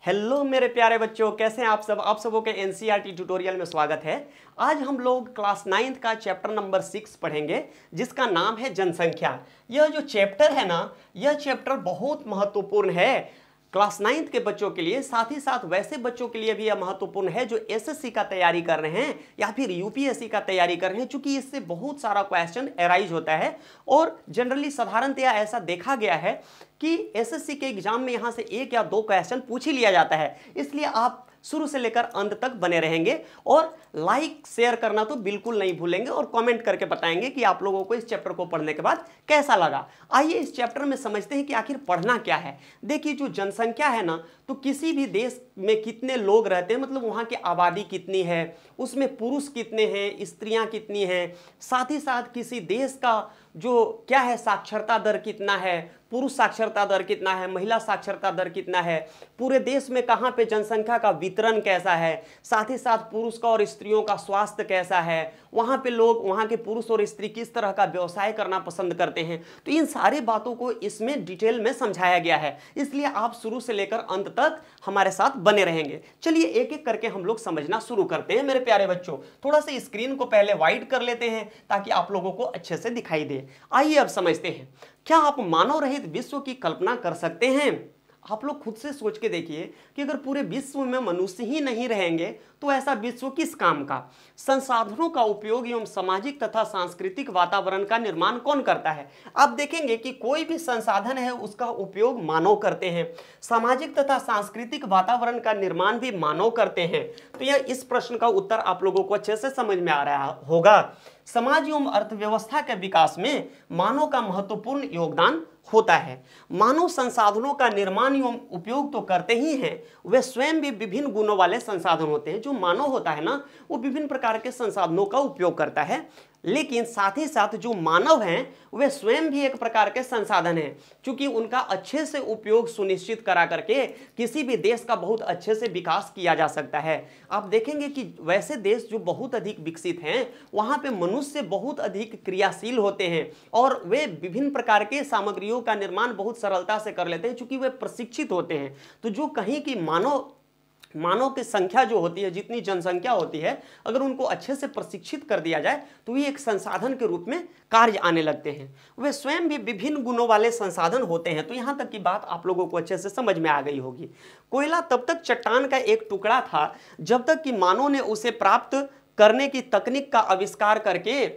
Hello मेरे प्यारे बच्चों, कैसे हैं आप सब। आप सबों के एनसीईआरटी ट्यूटोरियल में स्वागत है। आज हम लोग क्लास 9th का चैप्टर नंबर 6 पढ़ेंगे, जिसका नाम है जनसंख्या। यह जो चैप्टर है ना, यह चैप्टर बहुत महत्वपूर्ण है क्लास 9th के बच्चों के लिए, साथ ही साथ वैसे बच्चों के लिए भी यह महत्वपूर्ण है जो एसएससी का तैयारी कर रहे हैं या फिर यूपीएससी का तैयारी कर रहे हैं, क्योंकि इससे बहुत सारा क्वेश्चन अराइज होता है। और जनरली साधारणतया ऐसा देखा गया है कि एसएससी के एग्जाम में यहां से 1 या 2 क्वेश्चन पूछ ही लिया जाता है। इसलिए आप शुरू से लेकर अंत तक बने रहेंगे और लाइक शेयर करना तो बिल्कुल नहीं भूलेंगे और कमेंट करके बताएंगे कि आप लोगों को इस चैप्टर को पढ़ने के बाद कैसा लगा। आइए इस चैप्टर में समझते हैं कि आखिर पढ़ना क्या है। देखिए, जो जनसंख्या है ना, तो किसी भी देश में कितने लोग रहते हैं, मतलब वहाँ की आबादी कितनी है, उसमें पुरुष कितने हैं, स्त्रियां कितनी हैं, साथ ही साथ किसी देश का जो क्या है साक्षरता दर कितना है, पुरुष साक्षरता दर कितना है, महिला साक्षरता दर कितना है, पूरे देश में कहाँ पे जनसंख्या का वितरण कैसा है, साथ ही साथ पुरुष का और स्त्रियों का स्वास्थ्य कैसा है, वहाँ पे लोग, वहाँ के पुरुष और स्त्री किस तरह का व्यवसाय करना पसंद करते हैं। तो इन सारी बातों को इसमें डिटेल में समझाया गया है, इसलिए आप शुरू से लेकर अंत तक हमारे साथ बने रहेंगे। चलिए एक एक करके हम लोग समझना शुरू करते हैं मेरे प्यारे बच्चों। थोड़ा सा स्क्रीन को पहले वाइड कर लेते हैं ताकि आप लोगों को अच्छे से दिखाई दे। आइए अब समझते हैं। क्या आप मानव रहित विश्व की कल्पना कर सकते हैं? आप लोग खुद से सोच के देखिए कि अगर पूरे विश्व में मनुष्य ही नहीं रहेंगे तो ऐसा विश्व किस काम का। संसाधनों का उपयोग एवं सामाजिक तथा सांस्कृतिक वातावरण का निर्माण कौन करता है? आप देखेंगे कि कोई भी संसाधन है उसका उपयोग मानव करते हैं, सामाजिक तथा सांस्कृतिक वातावरण का निर्माण भी मानव करते हैं। तो यह इस प्रश्न का उत्तर आप लोगों को अच्छे से समझ में आ रहा होगा। समाज एवं अर्थव्यवस्था के विकास में मानव का महत्वपूर्ण योगदान होता है। मानव संसाधनों का निर्माण एवं उपयोग तो करते ही हैं, वे स्वयं भी विभिन्न गुणों वाले संसाधन होते हैं। जो मानव होता है ना, वो विभिन्न प्रकार के संसाधनों का उपयोग करता है, लेकिन साथ ही साथ जो मानव हैं वे स्वयं भी एक प्रकार के संसाधन हैं, क्योंकि उनका अच्छे से उपयोग सुनिश्चित करा करके किसी भी देश का बहुत अच्छे से विकास किया जा सकता है। आप देखेंगे कि वैसे देश जो बहुत अधिक विकसित हैं वहाँ पे मनुष्य बहुत अधिक क्रियाशील होते हैं और वे विभिन्न प्रकार के सामग्रियों का निर्माण बहुत सरलता से कर लेते हैं, क्योंकि वे प्रशिक्षित होते हैं। तो जो कहीं की मानव की संख्या जो होती है, जितनी जनसंख्या होती है, अगर उनको अच्छे से प्रशिक्षित कर दिया जाए तो ये एक संसाधन के रूप में कार्य आने लगते हैं। वे स्वयं भी विभिन्न गुणों वाले संसाधन होते हैं। तो यहाँ तक की बात आप लोगों को अच्छे से समझ में आ गई होगी। कोयला तब तक चट्टान का एक टुकड़ा था जब तक कि मानव ने उसे प्राप्त करने की तकनीक का आविष्कार करके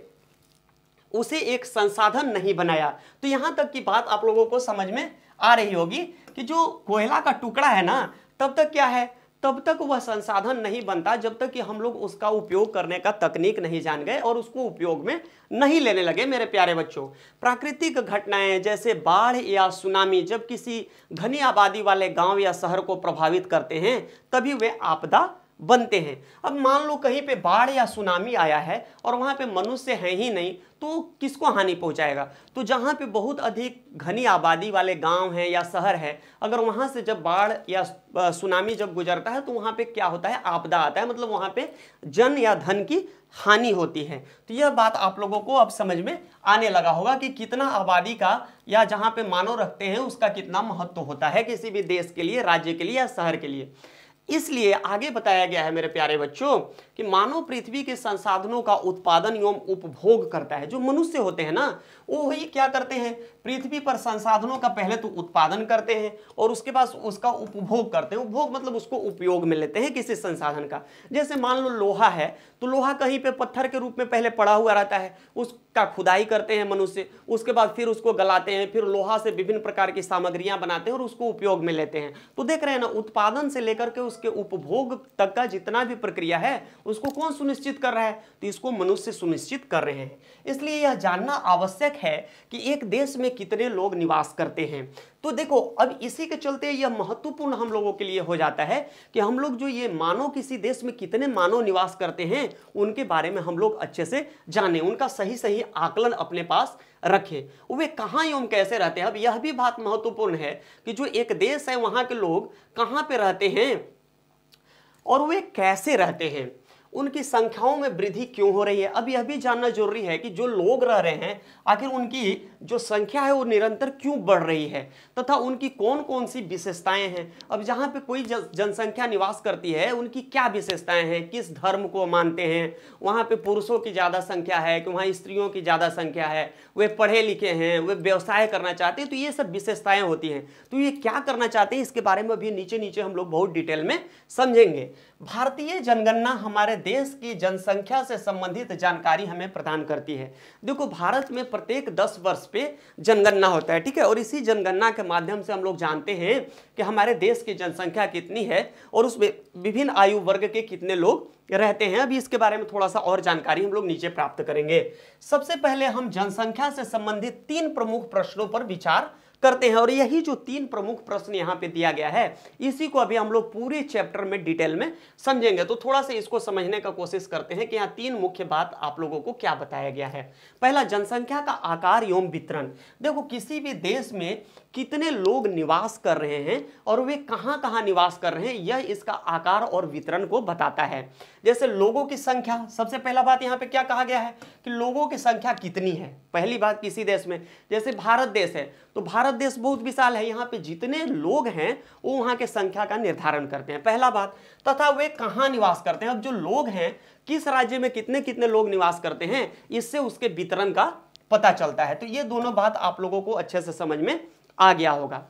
उसे एक संसाधन नहीं बनाया। तो यहाँ तक की बात आप लोगों को समझ में आ रही होगी कि जो कोयला का टुकड़ा है ना, तब तक क्या है, तब तक वह संसाधन नहीं बनता जब तक कि हम लोग उसका उपयोग करने का तकनीक नहीं जान गए और उसको उपयोग में नहीं लेने लगे। मेरे प्यारे बच्चों, प्राकृतिक घटनाएं जैसे बाढ़ या सुनामी जब किसी घनी आबादी वाले गांव या शहर को प्रभावित करते हैं तभी वे आपदा बनते हैं। अब मान लो कहीं पे बाढ़ या सुनामी आया है और वहां पे मनुष्य है ही नहीं, तो किसको हानि पहुंचाएगा? तो जहां पे बहुत अधिक घनी आबादी वाले गांव हैं या शहर है, अगर वहां से जब बाढ़ या सुनामी जब गुजरता है तो वहां पे क्या होता है, आपदा आता है, मतलब वहां पे जन या धन की हानि होती है। तो यह बात आप लोगों को अब समझ में आने लगा होगा कि कितना आबादी का या जहां पे मानव रखते हैं उसका कितना महत्व होता है किसी भी देश के लिए, राज्य के लिए या शहर के लिए। इसलिए आगे बताया गया है मेरे प्यारे बच्चों कि मानव पृथ्वी के संसाधनों का उत्पादन एवं उपभोग करता है। जो मनुष्य होते हैं ना, वो ही क्या करते हैं, पृथ्वी पर संसाधनों का पहले तो उत्पादन करते हैं और उसके बाद उसका उपभोग करते हैं। उपभोग मतलब उसको उपयोग में लेते हैं किसी संसाधन का। जैसे मान लो लोहा है, तो लोहा कहीं पे पत्थर के रूप में पहले पड़ा हुआ रहता है, उसका खुदाई करते हैं मनुष्य, उसके बाद फिर उसको गलाते हैं, फिर लोहा से विभिन्न प्रकार की सामग्रियां बनाते हैं और उसको उपयोग में लेते हैं। तो देख रहे हैं ना, उत्पादन से लेकर के उसके उपभोग तक का जितना भी प्रक्रिया है उसको कौन सुनिश्चित कर रहा है? तो इसको मनुष्य सुनिश्चित कर रहे हैं। इसलिए यह जानना आवश्यक है कि एक देश में कितने लोग निवास करते हैं। तो देखो, अब इसी के चलते यह महत्वपूर्ण हम लोगों के लिए हो जाता है कि हम लोग जो ये मानव किसी देश में कितने मानव निवास करते हैं उनके बारे में हम लोग अच्छे से जानें, उनका सही सही आकलन अपने पास रखें, वे कहाँ एवं कैसे रहते हैं। अब यह भी बात महत्वपूर्ण है कि जो एक देश है वहाँ के लोग कहाँ पे रहते हैं और वे कैसे रहते हैं। उनकी संख्याओं में वृद्धि क्यों हो रही है। अब यह भी जानना जरूरी है कि जो लोग रह रहे हैं आखिर उनकी जो संख्या है वो निरंतर क्यों बढ़ रही है तथा उनकी कौन कौन सी विशेषताएं हैं। अब जहाँ पे कोई जनसंख्या निवास करती है उनकी क्या विशेषताएं हैं, किस धर्म को मानते हैं, वहाँ पे पुरुषों की ज़्यादा संख्या है कि वहाँ स्त्रियों की ज़्यादा संख्या है, वे पढ़े लिखे हैं, वे व्यवसाय करना चाहते हैं, तो ये सब विशेषताएं होती हैं। तो ये क्या करना चाहते हैं इसके बारे में भी नीचे नीचे हम लोग बहुत डिटेल में समझेंगे। भारतीय जनगणना हमारे देश की जनसंख्या से संबंधित जानकारी हमें प्रदान करती है। देखो भारत में प्रत्येक 10 वर्ष पे जनगणना होता है, ठीक है, और इसी जनगणना के माध्यम से हम लोग जानते हैं कि हमारे देश की जनसंख्या कितनी है और उसमें विभिन्न आयु वर्ग के कितने लोग रहते हैं। अभी इसके बारे में थोड़ा सा और जानकारी हम लोग नीचे प्राप्त करेंगे। सबसे पहले हम जनसंख्या से संबंधित 3 प्रमुख प्रश्नों पर विचार करते हैं और यही जो 3 प्रमुख प्रश्न यहाँ पे दिया गया है इसी को अभी हम लोग पूरे चैप्टर में डिटेल में समझेंगे। तो थोड़ा सा इसको समझने का कोशिश करते हैं कि यहाँ 3 मुख्य बात आप लोगों को क्या बताया गया है। पहला, जनसंख्या का आकार एवं वितरण। देखो किसी भी देश में कितने लोग निवास कर रहे हैं और वे कहाँ कहाँ निवास कर रहे हैं यह इसका आकार और वितरण को बताता है। जैसे लोगों की संख्या, सबसे पहला बात यहाँ पे क्या कहा गया है कि लोगों की संख्या कितनी है। पहली बात किसी देश में, जैसे भारत देश है तो भारत देश बहुत विशाल है, यहाँ पे जितने लोग हैं वो वहाँ के संख्या का निर्धारण करते हैं, पहला बात। तथा वे कहाँ निवास करते हैं, अब जो लोग हैं किस राज्य में कितने कितने लोग निवास करते हैं इससे उसके वितरण का पता चलता है। तो ये दोनों बात आप लोगों को अच्छे से समझ में आ गया होगा।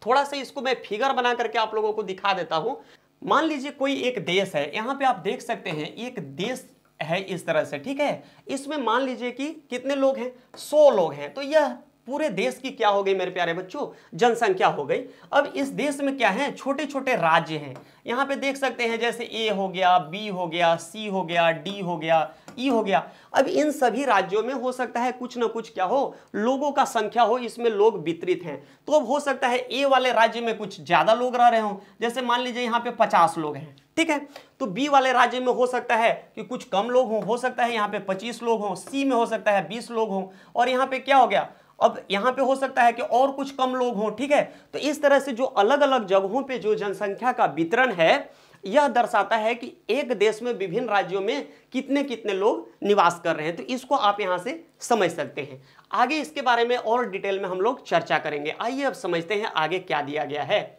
थोड़ा सा इसको मैं फिगर बना करके आप लोगों को दिखा देता हूं। मान लीजिए कोई एक देश है, यहां पे आप देख सकते हैं एक देश है इस तरह से, ठीक है, इसमें मान लीजिए कि कितने लोग हैं, 100 लोग हैं। तो यह पूरे देश की क्या हो गई मेरे प्यारे बच्चों, जनसंख्या हो गई। अब इस देश में क्या है, छोटे छोटे राज्य हैं, यहाँ पे देख सकते हैं जैसे ए हो गया, बी हो गया, सी हो गया, डी हो गया, ई हो गया। अब इन सभी राज्यों में हो सकता है कुछ ना कुछ क्या हो, लोगों का संख्या हो, इसमें लोग वितरित हैं। तो अब हो सकता है ए वाले राज्य में कुछ ज्यादा लोग रह रहे हों, जैसे मान लीजिए यहाँ पे 50 लोग हैं, ठीक है। तो बी वाले राज्य में हो सकता है कि कुछ कम लोग हों, हो सकता है यहाँ पे 25 लोग हों, सी में हो सकता है 20 लोग हों, और यहाँ पे क्या हो गया, अब यहाँ पे हो सकता है कि और कुछ कम लोग हों, ठीक है। तो इस तरह से जो अलग अलग जगहों पे जो जनसंख्या का वितरण है यह दर्शाता है कि एक देश में विभिन्न राज्यों में कितने कितने लोग निवास कर रहे हैं। तो इसको आप यहां से समझ सकते हैं। आगे इसके बारे में और डिटेल में हम लोग चर्चा करेंगे। आइए अब समझते हैं आगे क्या दिया गया है।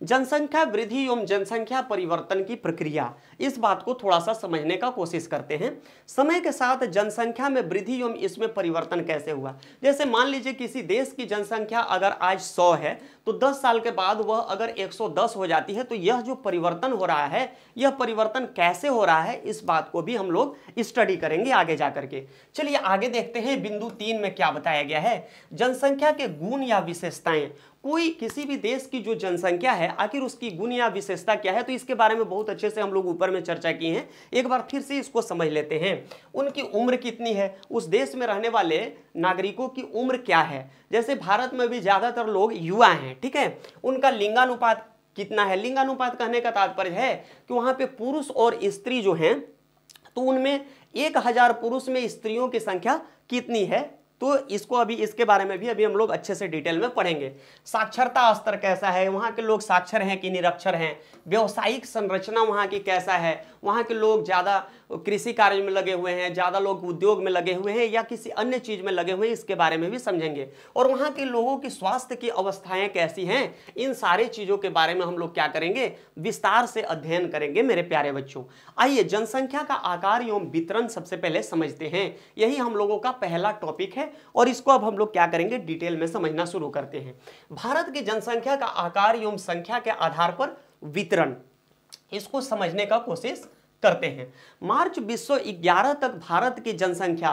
जनसंख्या वृद्धि एवं जनसंख्या परिवर्तन की प्रक्रिया, इस बात को थोड़ा सा समझने का कोशिश करते हैं। समय के साथ जनसंख्या में वृद्धि एवं इसमें परिवर्तन कैसे हुआ। जैसे मान लीजिए किसी देश की जनसंख्या अगर आज 100 है तो 10 साल के बाद वह अगर 110 हो जाती है, तो यह जो परिवर्तन हो रहा है यह परिवर्तन कैसे हो रहा है इस बात को भी हम लोग स्टडी करेंगे आगे जाकर के। चलिए आगे देखते हैं बिंदु 3 में क्या बताया गया है। जनसंख्या के गुण या विशेषताएं। कोई किसी भी देश की जो जनसंख्या है आखिर उसकी गुण या विशेषता क्या है, तो इसके बारे में बहुत अच्छे से हम लोग ऊपर में चर्चा की है। एक बार फिर से इसको समझ लेते हैं। उनकी उम्र कितनी है, उस देश में रहने वाले नागरिकों की उम्र क्या है। जैसे भारत में भी ज्यादातर लोग युवा हैं, ठीक है। उनका लिंगानुपात कितना है। लिंगानुपात कहने का तात्पर्य है कि वहां पे पुरुष और स्त्री जो हैं तो उनमें 1000 पुरुष में स्त्रियों की संख्या कितनी है, तो इसको अभी इसके बारे में भी अभी हम लोग अच्छे से डिटेल में पढ़ेंगे। साक्षरता स्तर कैसा है, वहाँ के लोग साक्षर हैं कि निरक्षर हैं। व्यावसायिक संरचना वहाँ की कैसा है, वहाँ के लोग ज़्यादा कृषि कार्य में लगे हुए हैं, ज़्यादा लोग उद्योग में लगे हुए हैं या किसी अन्य चीज़ में लगे हुए हैं, इसके बारे में भी समझेंगे। और वहाँ के लोगों की स्वास्थ्य की अवस्थाएं कैसी हैं, इन सारी चीज़ों के बारे में हम लोग क्या करेंगे, विस्तार से अध्ययन करेंगे मेरे प्यारे बच्चों। आइए जनसंख्या का आकार एवं वितरण सबसे पहले समझते हैं। यही हम लोगों का पहला टॉपिक है और इसको अब हम लोग क्या करेंगे, डिटेल में समझना शुरू करते हैं। भारत की जनसंख्या का आकार एवं संख्या के आधार पर वितरण, इसको समझने का कोशिश करते हैं। मार्च 2011 तक भारत की जनसंख्या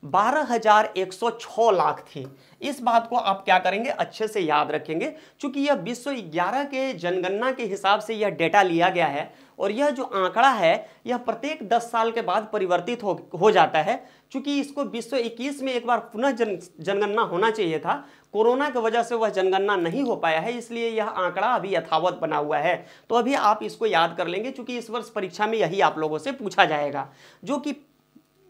12,106 लाख थी। इस बात को आप क्या करेंगे, अच्छे से याद रखेंगे, क्योंकि यह 2011 के जनगणना के हिसाब से यह डेटा लिया गया है और यह जो आंकड़ा है यह प्रत्येक 10 साल के बाद परिवर्तित हो जाता है। क्योंकि इसको 2021 में एक बार पुनः जनगणना होना चाहिए था, कोरोना की वजह से वह जनगणना नहीं हो पाया है, इसलिए यह आंकड़ा अभी यथावत बना हुआ है। तो अभी आप इसको याद कर लेंगे, क्योंकि इस वर्ष परीक्षा में यही आप लोगों से पूछा जाएगा। जो कि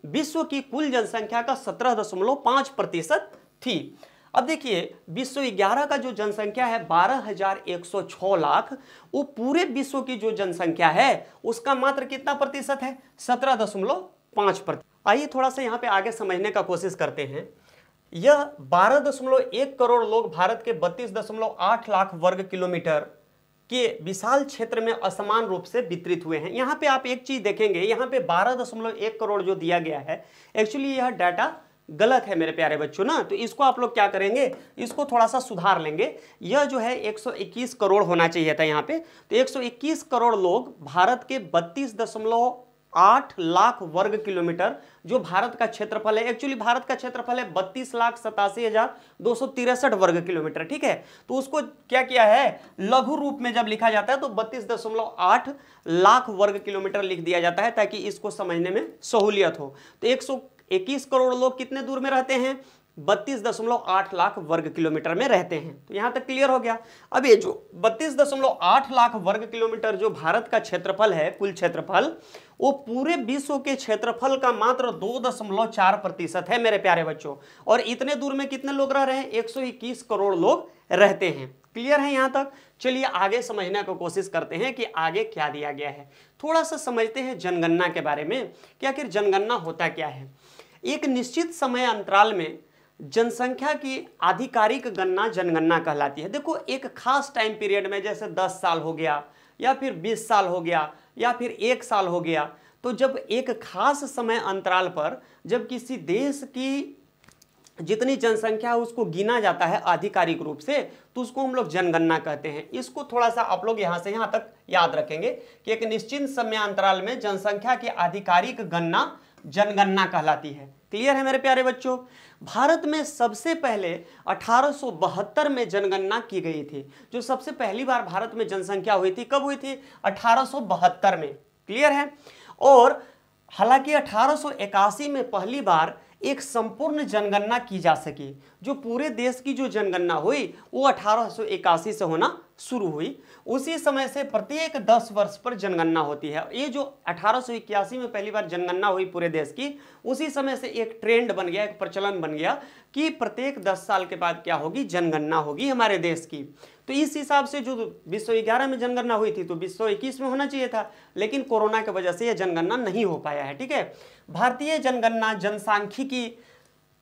विश्व की कुल जनसंख्या का 17.5% थी। अब देखिए विश्व 11 का जो जनसंख्या है 12,106 लाख, वो पूरे विश्व की जो जनसंख्या है उसका मात्र कितना प्रतिशत है? 17.5%। आइए थोड़ा सा यहाँ पे आगे समझने का कोशिश करते हैं। यह 12.1 करोड़ लोग भारत के 32.8 लाख वर्ग किलोमीटर के विशाल क्षेत्र में असमान रूप से वितरित हुए हैं। यहाँ पे आप एक चीज देखेंगे, यहाँ पे 12.1 करोड़ जो दिया गया है, एक्चुअली यह डाटा गलत है मेरे प्यारे बच्चों ना। तो इसको आप लोग क्या करेंगे, इसको थोड़ा सा सुधार लेंगे। यह जो है 121 करोड़ होना चाहिए था यहाँ पे। तो 121 करोड़ लोग भारत के 32.8 लाख वर्ग किलोमीटर जो भारत का क्षेत्रफल है, एक्चुअली भारत का क्षेत्रफल है 32,87,263 वर्ग किलोमीटर, ठीक है। तो उसको क्या किया है, लघु रूप में जब लिखा जाता है तो 32.8 लाख वर्ग किलोमीटर लिख दिया जाता है ताकि इसको समझने में सहूलियत हो। तो 121 करोड़ लोग कितने दूर में रहते हैं? 32.8 लाख वर्ग किलोमीटर में रहते हैं। तो यहां तक क्लियर हो गया। अब ये जो 32.8 लाख वर्ग किलोमीटर जो भारत का क्षेत्रफल है, कुल क्षेत्रफल, वो पूरे विश्व के क्षेत्रफल का मात्र 2.4% है मेरे प्यारे बच्चों। और इतने दूर में कितने लोग रह रहे हैं? 121 करोड़ लोग रहते हैं। क्लियर है यहां तक? चलिए आगे समझने की कोशिश करते हैं कि आगे क्या दिया गया है। थोड़ा सा समझते हैं जनगणना के बारे में कि आखिर जनगणना होता क्या है। एक निश्चित समय अंतराल में जनसंख्या की आधिकारिक गणना जनगणना कहलाती है। देखो एक खास टाइम पीरियड में, जैसे 10 साल हो गया या फिर 20 साल हो गया या फिर 1 साल हो गया, तो जब एक खास समय अंतराल पर जब किसी देश की जितनी जनसंख्या है उसको गिना जाता है आधिकारिक रूप से, तो उसको हम लोग जनगणना कहते हैं। इसको थोड़ा सा आप लोग यहाँ से यहाँ तक याद रखेंगे कि एक निश्चित समय अंतराल में जनसंख्या की आधिकारिक गणना जनगणना कहलाती है। क्लियर है मेरे प्यारे बच्चों? भारत में सबसे पहले 1872 में जनगणना की गई थी। जो सबसे पहली बार भारत में जनसंख्या हुई थी, कब हुई थी? 1872 में। क्लियर है? और हालांकि 1881 में पहली बार एक संपूर्ण जनगणना की जा सकी। जो पूरे देश की जो जनगणना हुई वो 1881 से होना शुरू हुई। उसी समय से प्रत्येक 10 वर्ष पर जनगणना होती है। ये जो 1881 में पहली बार जनगणना हुई पूरे देश की, उसी समय से एक ट्रेंड बन गया, एक प्रचलन बन गया कि प्रत्येक 10 साल के बाद क्या होगी, जनगणना होगी हमारे देश की। तो इस हिसाब से जो विश्व 11 में जनगणना हुई थी तो विश्व 21 में होना चाहिए था, लेकिन कोरोना की वजह से यह जनगणना नहीं हो पाया है। ठीक है। भारतीय जनगणना जनसांख्यिकी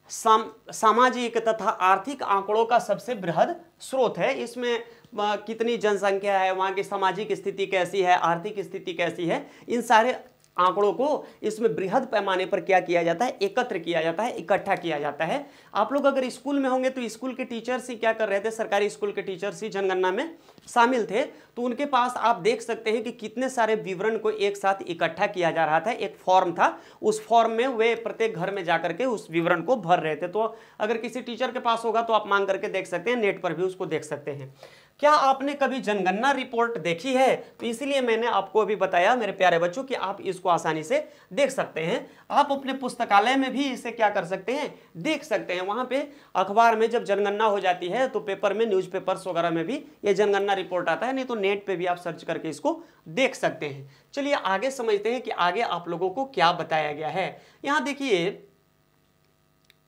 सामाजिक तथा आर्थिक आंकड़ों का सबसे बृहद स्रोत है। इसमें कितनी जनसंख्या है, वहाँ की सामाजिक स्थिति कैसी है, आर्थिक स्थिति कैसी है, इन सारे आंकड़ों को इसमें बृहद पैमाने पर क्या किया जाता है, एकत्र किया जाता है, इकट्ठा किया जाता है। आप लोग अगर स्कूल में होंगे तो स्कूल के टीचर्स ही क्या कर रहे थे, सरकारी स्कूल के टीचर्स ही जनगणना में शामिल थे, तो उनके पास आप देख सकते हैं कि कितने सारे विवरण को एक साथ इकट्ठा किया जा रहा था। एक फॉर्म था, उस फॉर्म में वे प्रत्येक घर में जाकर के उस विवरण को भर रहे थे। तो अगर किसी टीचर के पास होगा तो आप मांग करके देख सकते हैं, नेट पर भी उसको देख सकते हैं। क्या आपने कभी जनगणना रिपोर्ट देखी है? तो इसीलिए मैंने आपको अभी बताया मेरे प्यारे बच्चों कि आप इसको आसानी से देख सकते हैं। आप अपने पुस्तकालय में भी इसे क्या कर सकते हैं, देख सकते हैं। वहां पे अखबार में जब जनगणना हो जाती है तो पेपर में, न्यूज़पेपर्स वगैरह में भी ये जनगणना रिपोर्ट आता है, नहीं तो नेट पे भी आप सर्च करके इसको देख सकते हैं। चलिए आगे समझते हैं कि आगे आप लोगों को क्या बताया गया है। यहां देखिए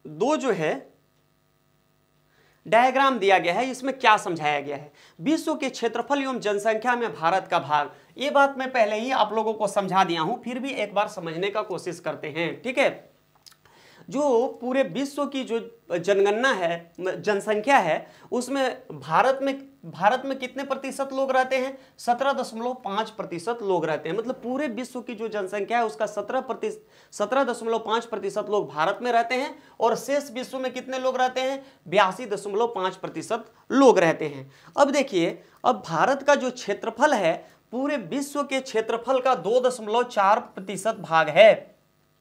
दो जो है डायग्राम दिया गया है, इसमें क्या समझाया गया है। विश्व के क्षेत्रफल एवं जनसंख्या में भारत का भाग, ये बात मैं पहले ही आप लोगों को समझा दिया हूं, फिर भी एक बार समझने का कोशिश करते हैं। ठीक है। जो पूरे विश्व की जो जनगणना है, जनसंख्या है, उसमें भारत में कितने प्रतिशत लोग रहते हैं? 17.5% लोग रहते हैं। मतलब पूरे विश्व की जो जनसंख्या है उसका 17.5% लोग भारत में रहते हैं और शेष विश्व में कितने लोग रहते हैं? 82.5% लोग रहते हैं। अब देखिए, अब भारत का जो क्षेत्रफल है पूरे विश्व के क्षेत्रफल का 2.4% भाग है।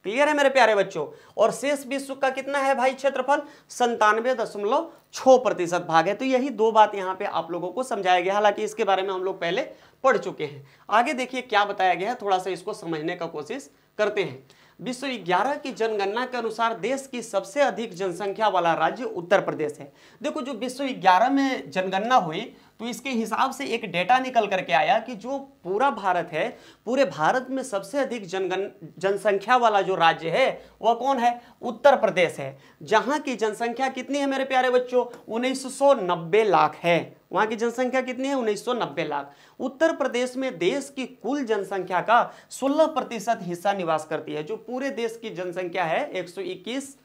क्लियर है मेरे प्यारे बच्चों? और शेष विश्व का कितना है भाई क्षेत्रफल? 97.6% भाग है। तो यही दो बात यहाँ पे आप लोगों को समझाया गया, हालांकि इसके बारे में हम लोग पहले पढ़ चुके हैं। आगे देखिए क्या बताया गया है, थोड़ा सा इसको समझने का कोशिश करते हैं। विश्व 11 की जनगणना के अनुसार देश की सबसे अधिक जनसंख्या वाला राज्य उत्तर प्रदेश है। देखो जो विश्व 11 में जनगणना हुई तो इसके हिसाब से एक डेटा निकल करके आया कि जो पूरा भारत है, पूरे भारत में सबसे अधिक जनसंख्या वाला जो राज्य है वह कौन है? उत्तर प्रदेश है, जहां की जनसंख्या कितनी है मेरे प्यारे बच्चों? 1990 लाख है। वहां की जनसंख्या कितनी है? 1990 लाख। उत्तर प्रदेश में देश की कुल जनसंख्या का 16% हिस्सा निवास करती है। जो पूरे देश की जनसंख्या है 121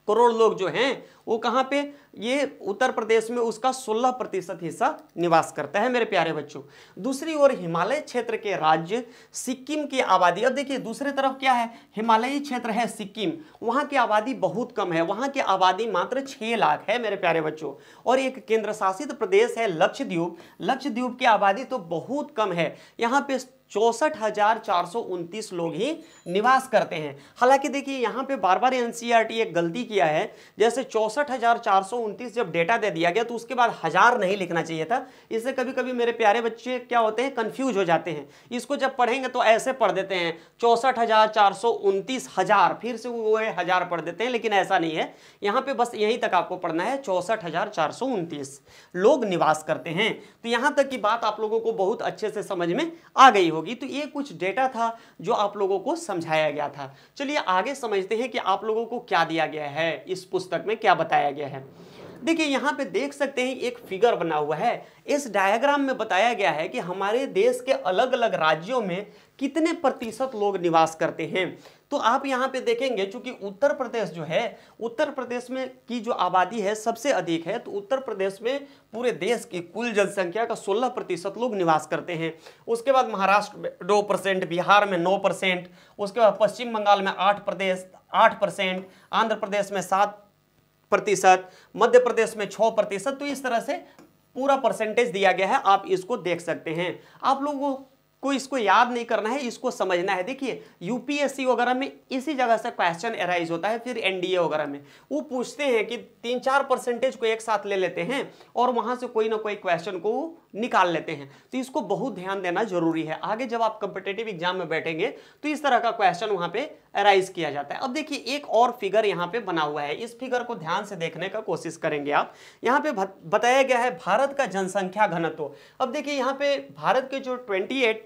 करोड़ लोग जो हैं वो कहां पे? ये उत्तर प्रदेश में उसका 16% हिस्सा निवास करता है मेरे प्यारे बच्चों। दूसरी ओर हिमालय क्षेत्र के राज्य सिक्किम की आबादी, अब देखिए दूसरी तरफ क्या है? हिमालयी क्षेत्र है सिक्किम, वहां की आबादी बहुत कम है, वहां की आबादी मात्र 6 लाख है मेरे प्यारे बच्चों। और एक केंद्र शासित प्रदेश है लक्षद्वीप, लक्षद्वीप की आबादी तो बहुत कम है, यहाँ पे 64,429 लोग ही निवास करते हैं। हालांकि देखिए यहाँ पे बार बार एनसीईआरटी एक गलती किया है, जैसे 64,429 जब डेटा दे दिया गया तो उसके बाद 1000 नहीं लिखना चाहिए था। इससे कभी कभी मेरे प्यारे बच्चे क्या होते हैं? कंफ्यूज हो जाते हैं। इसको जब पढ़ेंगे तो ऐसे पढ़ देते हैं 64,429 हजार, फिर से वो 1000 पढ़ देते हैं, लेकिन ऐसा नहीं है। यहाँ पे बस यहीं तक आपको पढ़ना है, 64,429 लोग निवास करते हैं। तो यहाँ तक की बात आप लोगों को बहुत अच्छे से समझ में आ गई होगी। तो ये कुछ डेटा था जो आप लोगों को समझाया गया था। चलिए आगे समझते हैं कि आप लोगों को क्या दिया गया है, इस पुस्तक में क्या बताया गया है। देखिए यहाँ पे देख सकते हैं एक फिगर बना हुआ है। इस डायग्राम में बताया गया है कि हमारे देश के अलग अलग राज्यों में कितने प्रतिशत लोग निवास करते हैं। तो आप यहाँ पे देखेंगे चूंकि उत्तर प्रदेश जो है, उत्तर प्रदेश में की जो आबादी है सबसे अधिक है, तो उत्तर प्रदेश में पूरे देश की कुल जनसंख्या का 16% लोग निवास करते हैं। उसके बाद महाराष्ट्र में 2%, बिहार में 9%, उसके बाद पश्चिम बंगाल में 8%, आंध्र प्रदेश में 7%, मध्य प्रदेश में 6%। तो इस तरह से पूरा परसेंटेज दिया गया है, आप इसको देख सकते हैं। आप लोगों को इसको याद नहीं करना है, इसको समझना है। देखिए यूपीएससी वगैरह में इसी जगह से क्वेश्चन अराइज होता है, फिर एनडीए वगैरह में वो पूछते हैं कि 3-4 परसेंटेज को एक साथ ले लेते हैं और वहां से कोई ना कोई क्वेश्चन को निकाल लेते हैं। तो इसको बहुत ध्यान देना जरूरी है। आगे जब आप कॉम्पिटिटिव एग्जाम में बैठेंगे तो इस तरह का क्वेश्चन वहां पे अराइज किया जाता है। अब देखिए एक और फिगर यहाँ पे बना हुआ है, इस फिगर को ध्यान से देखने का कोशिश करेंगे आप। यहाँ पे बताया गया है भारत का जनसंख्या घनत्व। अब देखिए यहाँ पे भारत के जो 28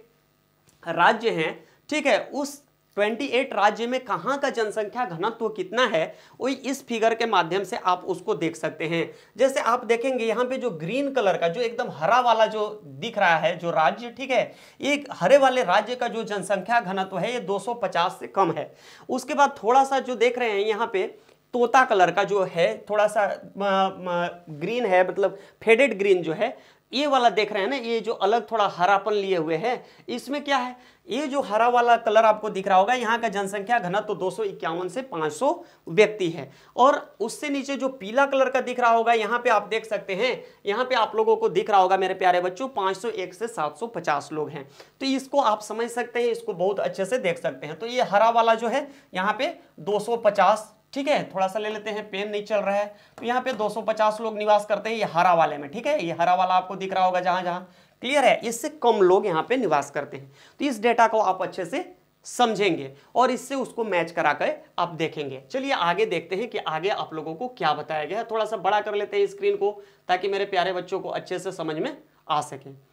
राज्य हैं, ठीक है, उस 28 राज्य में कहां का जनसंख्या घनत्व कितना है वही इस फिगर के माध्यम से आप उसको देख सकते हैं। जैसे आप देखेंगे यहाँ पे जो ग्रीन कलर का जो एकदम हरा वाला जो दिख रहा है जो राज्य, ठीक है, ये हरे वाले राज्य का जो जनसंख्या घनत्व है ये 250 से कम है। उसके बाद थोड़ा सा जो देख रहे हैं यहाँ पे तोता कलर का जो है, थोड़ा सा ग्रीन है, मतलब फेडेड ग्रीन जो है, ये वाला देख रहे हैं ना, ये जो अलग थोड़ा हरापन लिए हुए हैं, इसमें क्या है? ये जो हरा वाला कलर आपको दिख रहा होगा, यहाँ का जनसंख्या घनत्व तो 251 से 500 व्यक्ति है। और उससे नीचे जो पीला कलर का दिख रहा होगा, यहाँ पे आप देख सकते हैं, यहाँ पे आप लोगों को दिख रहा होगा मेरे प्यारे बच्चों 501 से 750 लोग हैं। तो इसको आप समझ सकते हैं, इसको बहुत अच्छे से देख सकते हैं। तो ये हरा वाला जो है यहाँ पे 250, ठीक है, थोड़ा सा ले लेते हैं, पेन नहीं चल रहा है, तो यहाँ पे 250 लोग निवास करते हैं ये हरा वाले में, ठीक है, ये हरा वाला आपको दिख रहा होगा जहां जहां, क्लियर है, इससे कम लोग यहाँ पे निवास करते हैं। तो इस डेटा को आप अच्छे से समझेंगे और इससे उसको मैच करा कर आप देखेंगे। चलिए आगे देखते हैं कि आगे आप लोगों को क्या बताया गया है। थोड़ा सा बड़ा कर लेते हैं स्क्रीन को ताकि मेरे प्यारे बच्चों को अच्छे से समझ में आ सके।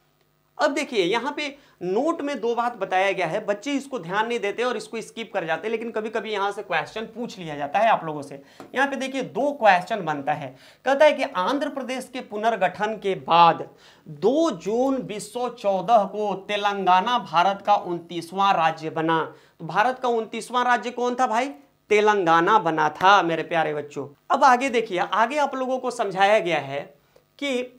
अब देखिए यहाँ पे नोट में 2 बात बताया गया है, बच्चे इसको ध्यान नहीं देते और इसको स्किप कर जाते, लेकिन कभी कभी यहाँ से क्वेश्चन पूछ लिया जाता है आप लोगों से। यहाँ पे देखिए 2 क्वेश्चन बनता है, कहता है कि आंध्र प्रदेश के पुनर्गठन के बाद 2 जून 1914 को तेलंगाना भारत का 29वां राज्य बना। तो भारत का 29वां राज्य कौन था भाई? तेलंगाना बना था मेरे प्यारे बच्चों। अब आगे देखिए, आगे आप लोगों को समझाया गया है कि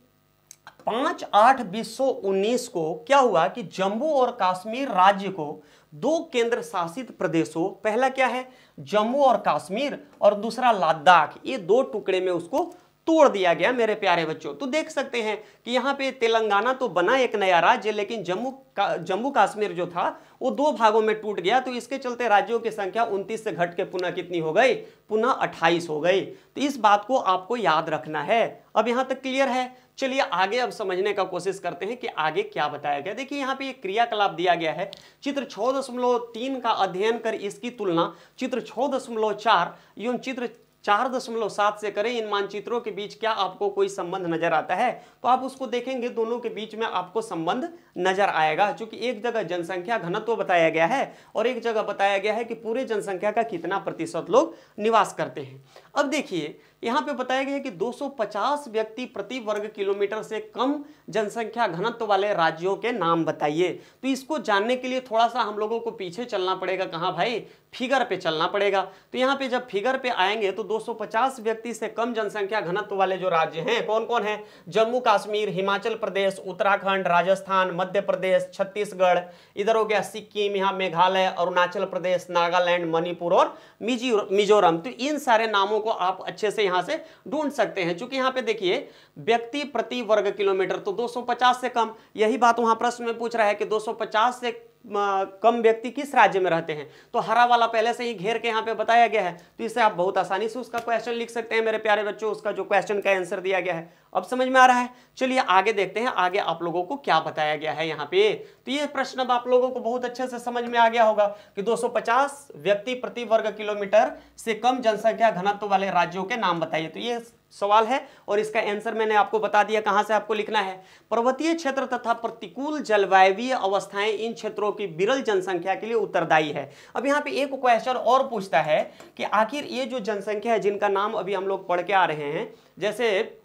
5/8/1919 को क्या हुआ कि जम्मू और कश्मीर राज्य को 2 केंद्र शासित प्रदेशों, पहला क्या है जम्मू और कश्मीर और दूसरा लद्दाख, ये 2 टुकड़े में उसको तोड़ दिया गया मेरे प्यारे बच्चों। तो देख सकते हैं कि यहाँ पे तेलंगाना तो बना एक नया राज्य, लेकिन जम्मू कश्मीर जो था वो दो भागों में टूट गया। तो इसके चलते राज्यों की संख्या 29 से घट के पुनः कितनी हो गई, पुनः 28 हो गई। तो इस बात को आपको याद रखना है। अब यहां तक क्लियर है। चलिए आगे अब समझने का कोशिश करते हैं कि आगे क्या बताया गया। देखिए यहाँ पे एक क्रियाकलाप दिया गया है, चित्र 6.3 का अध्ययन कर इसकी तुलना चित्र 6.4 एवं चित्र 4.7 से करें। इन मानचित्रों के बीच क्या आपको कोई संबंध नजर आता है? तो आप उसको देखेंगे, दोनों के बीच में आपको संबंध नजर आएगा, क्योंकि एक जगह जनसंख्या घनत्व बताया गया है और एक जगह बताया गया है कि पूरे जनसंख्या का कितना प्रतिशत लोग निवास करते हैं। अब देखिए यहाँ पे बताया गया है कि 250 व्यक्ति प्रति वर्ग किलोमीटर से कम जनसंख्या घनत्व वाले राज्यों के नाम बताइए। तो इसको जानने के लिए थोड़ा सा हम लोगों को पीछे चलना पड़ेगा। कहाँ भाई? फिगर पे चलना पड़ेगा। तो यहाँ पे जब फिगर पे आएंगे तो 250 व्यक्ति से कम जनसंख्या घनत्व वाले जो राज्य हैं कौन कौन है? जम्मू कश्मीर, हिमाचल प्रदेश, उत्तराखंड, राजस्थान, मध्य प्रदेश, छत्तीसगढ़, इधर हो गया सिक्किम, यहाँ मेघालय, अरुणाचल प्रदेश, नागालैंड, मणिपुर और मिजोरम। तो इन सारे नामों को आप अच्छे से यहां से ढूंढ सकते हैं। चूंकि यहां पे देखिए व्यक्ति प्रति वर्ग किलोमीटर तो 250 से कम, यही बात वहां प्रश्न में पूछ रहा है कि 250 से कम व्यक्ति किस राज्य में रहते हैं। तो हरा वाला पहले से ही घेर के यहाँ पे बताया गया है, तो इससे आप बहुत आसानी से उसका क्वेश्चन लिख सकते हैं मेरे प्यारे बच्चों। उसका जो क्वेश्चन का आंसर दिया गया है अब समझ में आ रहा है। चलिए आगे देखते हैं, आगे आप लोगों को क्या बताया गया है यहाँ पे। तो ये प्रश्न अब आप लोगों को बहुत अच्छे से समझ में आ गया होगा कि 250 व्यक्ति प्रति वर्ग किलोमीटर से कम जनसंख्या घनत्व वाले राज्यों के नाम बताइए। तो ये सवाल है और इसका आंसर मैंने आपको बता दिया। कहां से आपको लिखना है? पर्वतीय क्षेत्र तथा प्रतिकूल जलवायवीय अवस्थाएं इन क्षेत्रों की विरल जनसंख्या के लिए उत्तरदायी है। अब यहाँ पे एक क्वेश्चन और पूछता है कि आखिर ये जो जनसंख्या है जिनका नाम अभी हम लोग पढ़ के आ रहे हैं, जैसे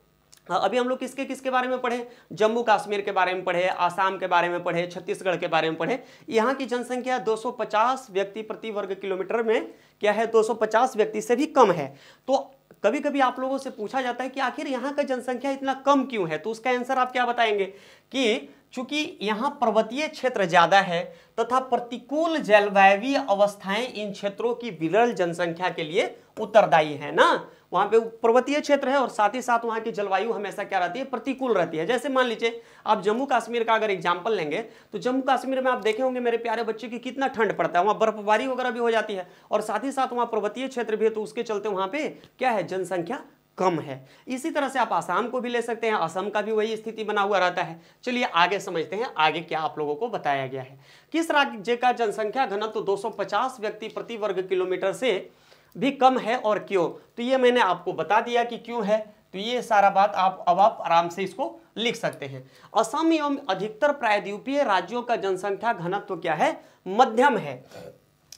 अभी हम लोग किसके किसके बारे में पढ़े? जम्मू कश्मीर के बारे में पढ़े, आसाम के बारे में पढ़े, छत्तीसगढ़ के बारे में पढ़े। यहाँ की जनसंख्या 250 व्यक्ति प्रति वर्ग किलोमीटर में क्या है? 250 व्यक्ति से भी कम है। तो कभी कभी आप लोगों से पूछा जाता है कि आखिर यहाँ का जनसंख्या इतना कम क्यों है? तो उसका आंसर आप क्या बताएंगे कि चूंकि यहाँ पर्वतीय क्षेत्र ज्यादा है तथा प्रतिकूल जलवायवीय अवस्थाएं इन क्षेत्रों की विरल जनसंख्या के लिए उत्तरदायी है ना। वहां पे पर्वतीय क्षेत्र है और साथ ही साथ वहां की जलवायु हमेशा क्या रहती है? प्रतिकूल रहती है। जैसे मान लीजिए आप जम्मू कश्मीर का अगर एग्जांपल लेंगे तो जम्मू कश्मीर में आप देखे होंगे मेरे प्यारे बच्चे की कितना ठंड पड़ता है, वहां बर्फबारी वगैरह भी हो जाती है और साथ ही साथ वहां पर्वतीय क्षेत्र भी है, तो उसके चलते वहां पे क्या है? जनसंख्या कम है। इसी तरह से आप आसाम को भी ले सकते हैं, असम का भी वही स्थिति बना हुआ रहता है। चलिए आगे समझते हैं आगे क्या आप लोगों को बताया गया है। किस राज्य का जनसंख्या घनत्व 250 व्यक्ति प्रति वर्ग किलोमीटर से भी कम है और क्यों? तो ये मैंने आपको बता दिया कि क्यों है। तो ये सारा बात आप आराम से इसको लिख सकते हैं। असम एवं अधिकतर प्रायद्वीपीय राज्यों का जनसंख्या घनत्व क्या है? मध्यम है।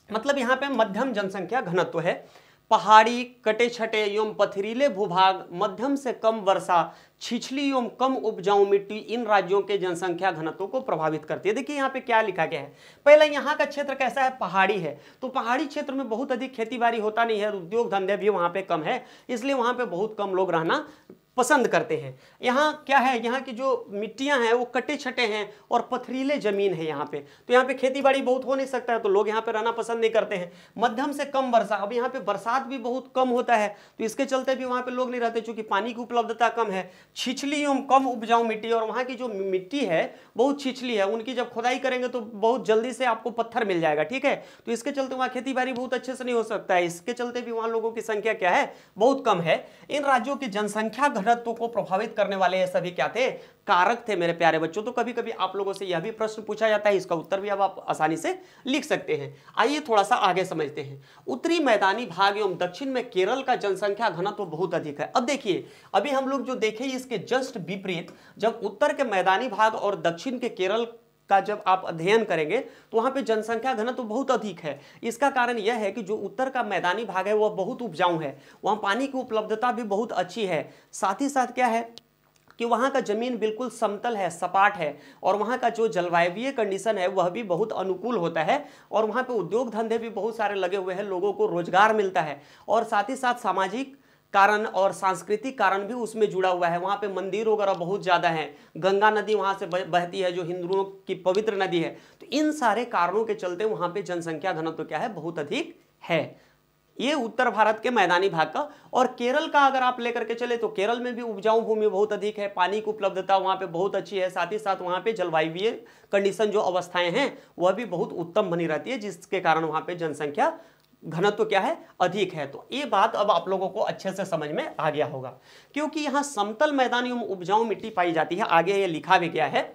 मतलब यहाँ पे मध्यम जनसंख्या घनत्व है। पहाड़ी, कटे छटे एवं पथरीले भूभाग, मध्यम से कम वर्षा, छिछली एवं कम उपजाऊ मिट्टी इन राज्यों के जनसंख्या घनत्व को प्रभावित करती है। देखिए यहाँ पे क्या लिखा गया है। पहले यहाँ का क्षेत्र कैसा है? पहाड़ी है। तो पहाड़ी क्षेत्र में बहुत अधिक खेती बाड़ी होता नहीं है, उद्योग धंधे भी वहाँ पे कम है, इसलिए वहाँ पे बहुत कम लोग रहना पसंद करते हैं। यहाँ क्या है? यहाँ की जो मिट्टियाँ हैं वो कटे छटे हैं और पथरीले जमीन है यहाँ पे, तो यहाँ पे खेती बाड़ी बहुत हो नहीं सकता है, तो लोग यहाँ पे रहना पसंद नहीं करते हैं। मध्यम से कम वर्षा, अब यहाँ पे बरसात भी बहुत कम होता है, तो इसके चलते भी वहाँ पे लोग नहीं रहते चूंकि पानी की उपलब्धता कम है। छिछली एवं कम उपजाऊ मिट्टी, और वहाँ की जो मिट्टी है बहुत छिछली है, उनकी जब खुदाई करेंगे तो बहुत जल्दी से आपको पत्थर मिल जाएगा, ठीक है। तो इसके चलते वहाँ खेती बाड़ी बहुत अच्छे से नहीं हो सकता है, इसके चलते भी वहाँ लोगों की संख्या क्या है? बहुत कम है। इन राज्यों की जनसंख्या घनत्व को प्रभावित करने वाले ये सभी क्या थे? कारक थे मेरे प्यारे बच्चों। तो कभी कभी आप लोगों से यह भी प्रश्न पूछा जाता है, इसका उत्तर भी अब आप आसानी से लिख सकते हैं। आइए थोड़ा सा आगे समझते हैं। उत्तरी मैदानी भाग एवं दक्षिण में केरल का जनसंख्या घनत्व बहुत अधिक है। अब देखिए अभी हम लोग जो देखे इसके जस्ट विपरीत, जब उत्तर के मैदानी भाग और दक्षिण के केरल का जब आप अध्ययन करेंगे तो वहां पे जनसंख्या घनत्व बहुत अधिक है। इसका कारण यह है कि जो उत्तर का मैदानी भाग है वह बहुत उपजाऊ है, वहां पानी की उपलब्धता भी बहुत अच्छी है। साथ ही साथ क्या है कि वहाँ का जमीन बिल्कुल समतल है, सपाट है, और वहाँ का जो जलवायवीय कंडीशन है वह भी बहुत अनुकूल होता है, और वहाँ पे उद्योग धंधे भी बहुत सारे लगे हुए हैं, लोगों को रोजगार मिलता है, और साथ ही साथ सामाजिक कारण और सांस्कृतिक कारण भी उसमें जुड़ा हुआ है। वहाँ पे मंदिर वगैरह बहुत ज़्यादा है, गंगा नदी वहाँ से बहती है जो हिंदुओं की पवित्र नदी है। तो इन सारे कारणों के चलते वहाँ पे जनसंख्या घनत्व क्या है? बहुत अधिक है। ये उत्तर भारत के मैदानी भाग का। और केरल का अगर आप लेकर के चले तो केरल में भी उपजाऊ भूमि बहुत अधिक है, पानी की उपलब्धता वहाँ पे बहुत अच्छी है, साथ ही साथ वहाँ पे जलवायु कंडीशन जो अवस्थाएं हैं वह भी बहुत उत्तम बनी रहती है, जिसके कारण वहाँ पे जनसंख्या घनत्व क्या है, अधिक है। तो ये बात अब आप लोगों को अच्छे से समझ में आ गया होगा, क्योंकि यहाँ समतल मैदानी एवं उपजाऊ मिट्टी पाई जाती है। आगे ये लिखा भी गया है,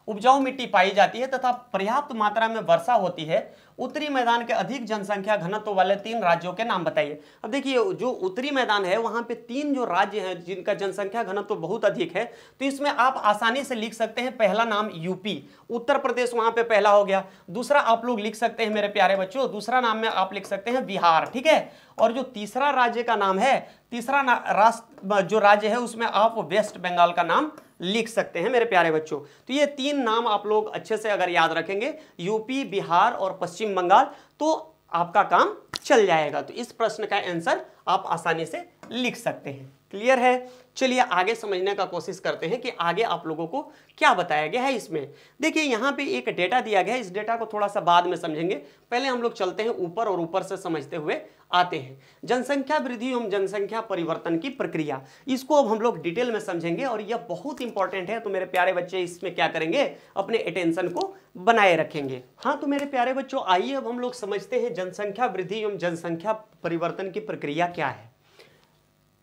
उपजाऊ मिट्टी पाई जाती है तथा पर्याप्त मात्रा में वर्षा होती है। उत्तरी मैदान के अधिक जनसंख्या घनत्व वाले 3 राज्यों के नाम बताइए। अब देखिए जो उत्तरी मैदान है वहां पे 3 जो राज्य हैं जिनका जनसंख्या घनत्व बहुत अधिक है, तो इसमें आप आसानी से लिख सकते हैं। पहला नाम यूपी, उत्तर प्रदेश वहां पे पहला हो गया। दूसरा आप लोग लिख सकते हैं मेरे प्यारे बच्चों, दूसरा नाम में आप लिख सकते हैं बिहार, ठीक है। और जो तीसरा राज्य का नाम है, तीसरा राष्ट्र जो राज्य है उसमें आप वेस्ट बंगाल का नाम लिख सकते हैं मेरे प्यारे बच्चों। तो ये 3 नाम आप लोग अच्छे से अगर याद रखेंगे, यूपी, बिहार और पश्चिम बंगाल, तो आपका काम चल जाएगा। तो इस प्रश्न का आंसर आप आसानी से लिख सकते हैं। क्लियर है? चलिए आगे समझने का कोशिश करते हैं कि आगे आप लोगों को क्या बताया गया है इसमें। देखिए यहाँ पे एक डेटा दिया गया है, इस डेटा को थोड़ा सा बाद में समझेंगे, पहले हम लोग चलते हैं ऊपर और ऊपर से समझते हुए आते हैं। जनसंख्या वृद्धि एवं जनसंख्या परिवर्तन की प्रक्रिया, इसको अब हम लोग डिटेल में समझेंगे और यह बहुत इंपॉर्टेंट है। तो मेरे प्यारे बच्चे इसमें क्या करेंगे, अपने अटेंशन को बनाए रखेंगे। हाँ तो मेरे प्यारे बच्चों आइए अब हम लोग समझते हैं जनसंख्या वृद्धि एवं जनसंख्या परिवर्तन की प्रक्रिया क्या है।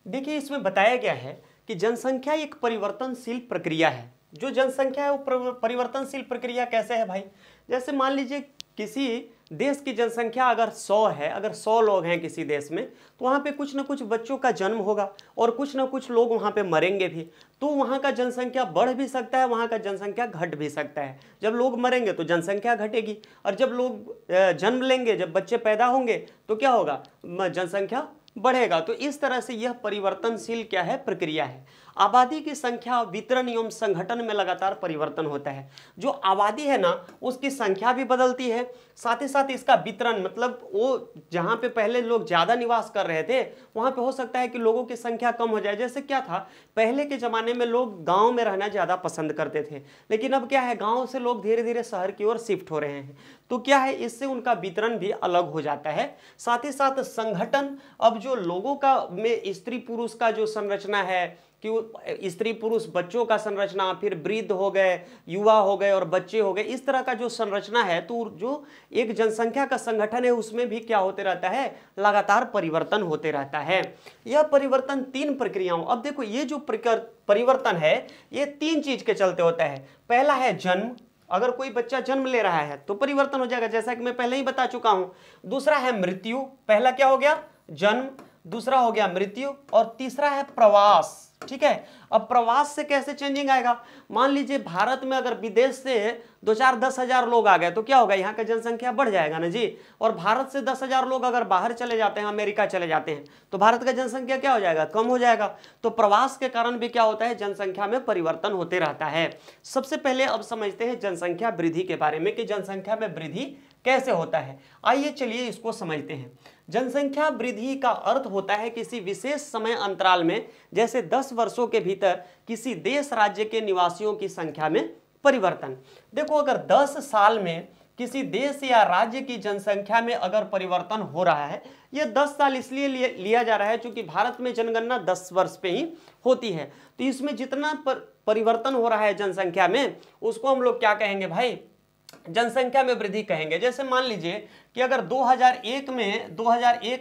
देखिए इसमें बताया गया है कि जनसंख्या एक परिवर्तनशील प्रक्रिया है। जो जनसंख्या है वो परिवर्तनशील प्रक्रिया कैसे है भाई, जैसे मान लीजिए किसी देश की जनसंख्या अगर 100 है, अगर 100 लोग हैं किसी देश में, तो वहाँ पे कुछ ना कुछ बच्चों का जन्म होगा और कुछ ना कुछ लोग वहाँ पे मरेंगे भी। तो वहाँ का जनसंख्या बढ़ भी सकता है, वहाँ का जनसंख्या घट भी सकता है। जब लोग मरेंगे तो जनसंख्या घटेगी, और जब लोग जन्म लेंगे, जब बच्चे पैदा होंगे तो क्या होगा, जनसंख्या बढ़ेगा। तो इस तरह से यह परिवर्तनशील क्या है, प्रक्रिया है। आबादी की संख्या, वितरण एवं संगठन में लगातार परिवर्तन होता है। जो आबादी है ना उसकी संख्या भी बदलती है, साथ ही साथ इसका वितरण, मतलब वो जहाँ पे पहले लोग ज़्यादा निवास कर रहे थे वहाँ पे हो सकता है कि लोगों की संख्या कम हो जाए। जैसे क्या था, पहले के ज़माने में लोग गाँव में रहना ज़्यादा पसंद करते थे, लेकिन अब क्या है, गाँव से लोग धीरे धीरे शहर की ओर शिफ्ट हो रहे हैं। तो क्या है, इससे उनका वितरण भी अलग हो जाता है। साथ ही साथ संगठन, अब जो लोगों का में स्त्री पुरुष का जो संरचना है कि स्त्री पुरुष बच्चों का संरचना, फिर वृद्ध हो गए, युवा हो गए और बच्चे हो गए, इस तरह का जो संरचना है, तो जो एक जनसंख्या का संगठन है उसमें भी क्या होते रहता है, लगातार परिवर्तन होते रहता है। यह परिवर्तन 3 प्रक्रियाओं, अब देखो ये जो परिवर्तन है ये 3 चीज के चलते होता है। पहला है जन्म, अगर कोई बच्चा जन्म ले रहा है तो परिवर्तन हो जाएगा, जैसा कि मैं पहले ही बता चुका हूं। दूसरा है मृत्यु, पहला क्या हो गया, जन्म, दूसरा हो गया मृत्यु, और तीसरा है प्रवास। ठीक है, अब प्रवास से कैसे चेंजिंग आएगा, मान लीजिए भारत में अगर विदेश से 2-4-10,000 लोग आ गए तो क्या होगा, यहाँ का जनसंख्या बढ़ जाएगा ना जी। और भारत से 10,000 लोग अगर बाहर चले जाते हैं, अमेरिका चले जाते हैं, तो भारत का जनसंख्या क्या हो जाएगा, कम हो जाएगा। तो प्रवास के कारण भी क्या होता है, जनसंख्या में परिवर्तन होते रहता है। सबसे पहले अब समझते हैं जनसंख्या वृद्धि के बारे में कि जनसंख्या में वृद्धि कैसे होता है। आइए चलिए इसको समझते हैं। जनसंख्या वृद्धि का अर्थ होता है किसी विशेष समय अंतराल में, जैसे 10 वर्षों के भीतर किसी देश राज्य के निवासियों की संख्या में परिवर्तन। देखो अगर 10 साल में किसी देश या राज्य की जनसंख्या में अगर परिवर्तन हो रहा है, यह 10 साल इसलिए लिया जा रहा है क्योंकि भारत में जनगणना 10 वर्ष पे ही होती है। तो इसमें जितना परिवर्तन हो रहा है जनसंख्या में, उसको हम लोग क्या कहेंगे भाई, जनसंख्या में वृद्धि कहेंगे। जैसे मान लीजिए कि अगर 2001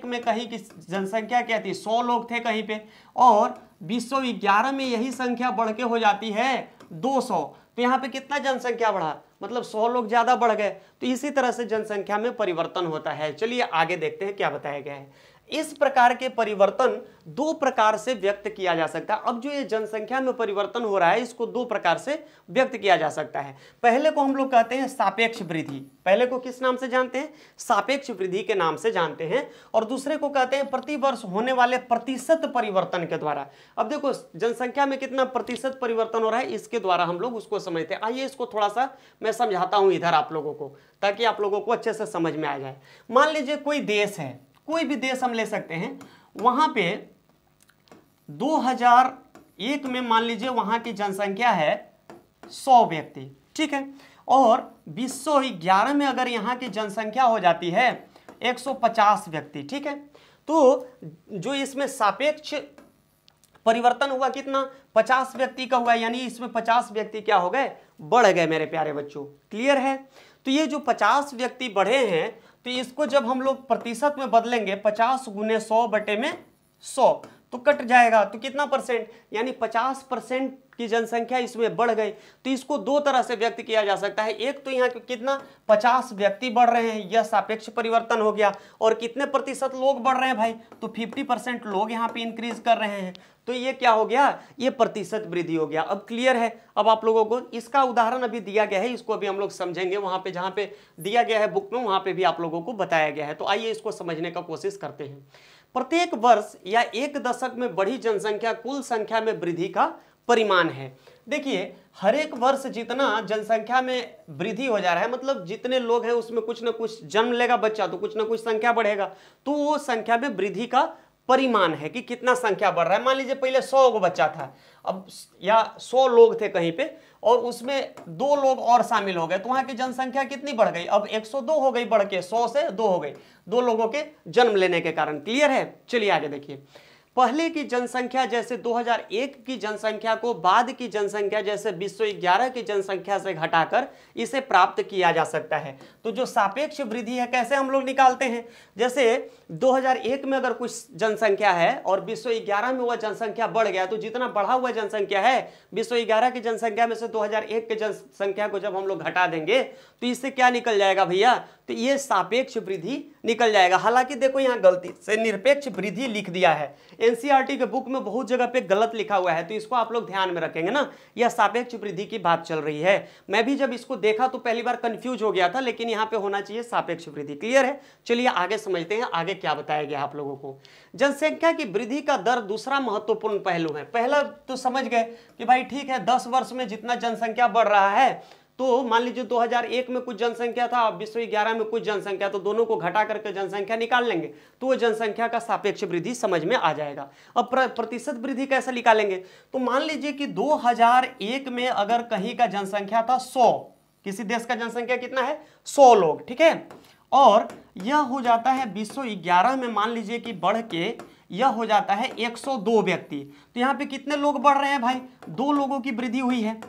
में कहीं की जनसंख्या क्या थी, 100 लोग थे कहीं पे, और 2011 में यही संख्या बढ़ के हो जाती है 200, तो यहाँ पे कितना जनसंख्या बढ़ा, मतलब 100 लोग ज्यादा बढ़ गए। तो इसी तरह से जनसंख्या में परिवर्तन होता है। चलिए आगे देखते हैं क्या बताया गया है। इस प्रकार के परिवर्तन 2 प्रकार से व्यक्त किया जा सकता है। अब जो ये जनसंख्या में परिवर्तन हो रहा है इसको 2 प्रकार से व्यक्त किया जा सकता है। पहले को हम लोग कहते हैं सापेक्ष वृद्धि, पहले को किस नाम से जानते हैं, सापेक्ष वृद्धि के नाम से जानते हैं, और दूसरे को कहते हैं प्रति वर्ष होने वाले प्रतिशत परिवर्तन के द्वारा। अब देखो जनसंख्या में कितना प्रतिशत परिवर्तन हो रहा है, इसके द्वारा हम लोग उसको समझते हैं। आइए इसको थोड़ा सा मैं समझाता हूं इधर आप लोगों को, ताकि आप लोगों को अच्छे से समझ में आ जाए। मान लीजिए कोई देश है, कोई भी देश हम ले सकते हैं, वहां पे 2001 में मान लीजिए वहां की जनसंख्या है 100 व्यक्ति, ठीक है, और 2011 में अगर यहाँ की जनसंख्या हो जाती है 150 व्यक्ति, ठीक है। तो जो इसमें सापेक्ष परिवर्तन हुआ कितना, 50 व्यक्ति का हुआ, यानी इसमें 50 व्यक्ति क्या हो गए, बढ़ गए मेरे प्यारे बच्चों, क्लियर है। तो ये जो 50 व्यक्ति बढ़े हैं, तो इसको जब हम लोग प्रतिशत में बदलेंगे 50 गुने 100 बटे में 100 तो कट जाएगा, तो कितना परसेंट, यानी 50% की जनसंख्या इसमें बढ़ गई। तो इसको दो तरह से व्यक्त किया जा सकता है, एक तो यहाँ कितना 50 व्यक्ति बढ़ रहे हैं, यह सापेक्ष परिवर्तन हो गया, और कितने प्रतिशत लोग बढ़ रहे हैं भाई, तो 50% लोग यहाँ पे इंक्रीज कर रहे हैं, तो ये क्या हो गया, ये प्रतिशत वृद्धि हो गया। अब क्लियर है। अब आप लोगों को इसका उदाहरण अभी दिया गया है, इसको अभी हम लोग समझेंगे, वहां पे जहां पे दिया गया है बुक में वहां पे भी आप लोगों को बताया गया है। तो आइए इसको समझने का कोशिश करते हैं। प्रत्येक वर्ष या एक दशक में बढ़ी जनसंख्या कुल संख्या में वृद्धि का परिमाण है। देखिए, हर एक वर्ष जितना जनसंख्या में वृद्धि हो जा रहा है, मतलब जितने लोग हैं उसमें कुछ ना कुछ जन्म लेगा बच्चा, तो कुछ ना कुछ संख्या बढ़ेगा, तो वो संख्या में वृद्धि का परिमाण है कि कितना संख्या बढ़ रहा है। मान लीजिए पहले 100 को बच्चा था, अब या 100 लोग थे कहीं पे, और उसमें 2 लोग और शामिल हो गए, तो वहां की जनसंख्या कितनी बढ़ गई, अब 102 हो गई, बढ़ के 100 से 2 हो गई, 2 लोगों के जन्म लेने के कारण। क्लियर है। चलिए आगे देखिए। पहले की जनसंख्या जैसे 2001 की जनसंख्या को बाद की जनसंख्या जैसे 2011 की जनसंख्या से घटाकर इसे प्राप्त किया जा सकता है। तो जो सापेक्ष वृद्धि है कैसे हम लोग निकालते हैं, जैसे 2001 में अगर कुछ जनसंख्या है और 2011 में वह जनसंख्या बढ़ गया, तो जितना बढ़ा हुआ जनसंख्या है 2011 की जनसंख्या में से 2001 की जनसंख्या को जब हम लोग घटा देंगे तो इससे क्या निकल जाएगा भैया, तो ये सापेक्ष वृद्धि निकल जाएगा। हालांकि देखो यहाँ गलती से निरपेक्ष वृद्धि लिख दिया है, एनसीईआरटी के बुक में बहुत जगह पे गलत लिखा हुआ है, तो इसको आप लोग ध्यान में रखेंगे ना, यह सापेक्ष वृद्धि की बात चल रही है। मैं भी जब इसको देखा तो पहली बार कंफ्यूज हो गया था, लेकिन यहाँ पे होना चाहिए सापेक्ष वृद्धि। क्लियर है। चलिए आगे समझते हैं आगे क्या बताया गया आप लोगों को। जनसंख्या की वृद्धि का दर दूसरा महत्वपूर्ण पहलू है। पहला तो समझ गए कि भाई ठीक है, 10 वर्ष में जितना जनसंख्या बढ़ रहा है, तो मान लीजिए 2001 में कुछ जनसंख्या था, 2011 में कुछ जनसंख्या, तो दोनों को घटा करके जनसंख्या निकाल लेंगे तो वो जनसंख्या का सापेक्ष वृद्धि समझ में आ जाएगा। अब प्रतिशत वृद्धि कैसे निकालेंगे, तो मान लीजिए कि 2001 में अगर कहीं का जनसंख्या था 100, किसी देश का जनसंख्या कितना है 100 लोग, ठीक है, और यह हो जाता है 2011 में मान लीजिए कि बढ़ के यह हो जाता है 102 व्यक्ति। तो यहाँ पे कितने लोग बढ़ रहे हैं भाई, 2 लोगों की वृद्धि हुई है,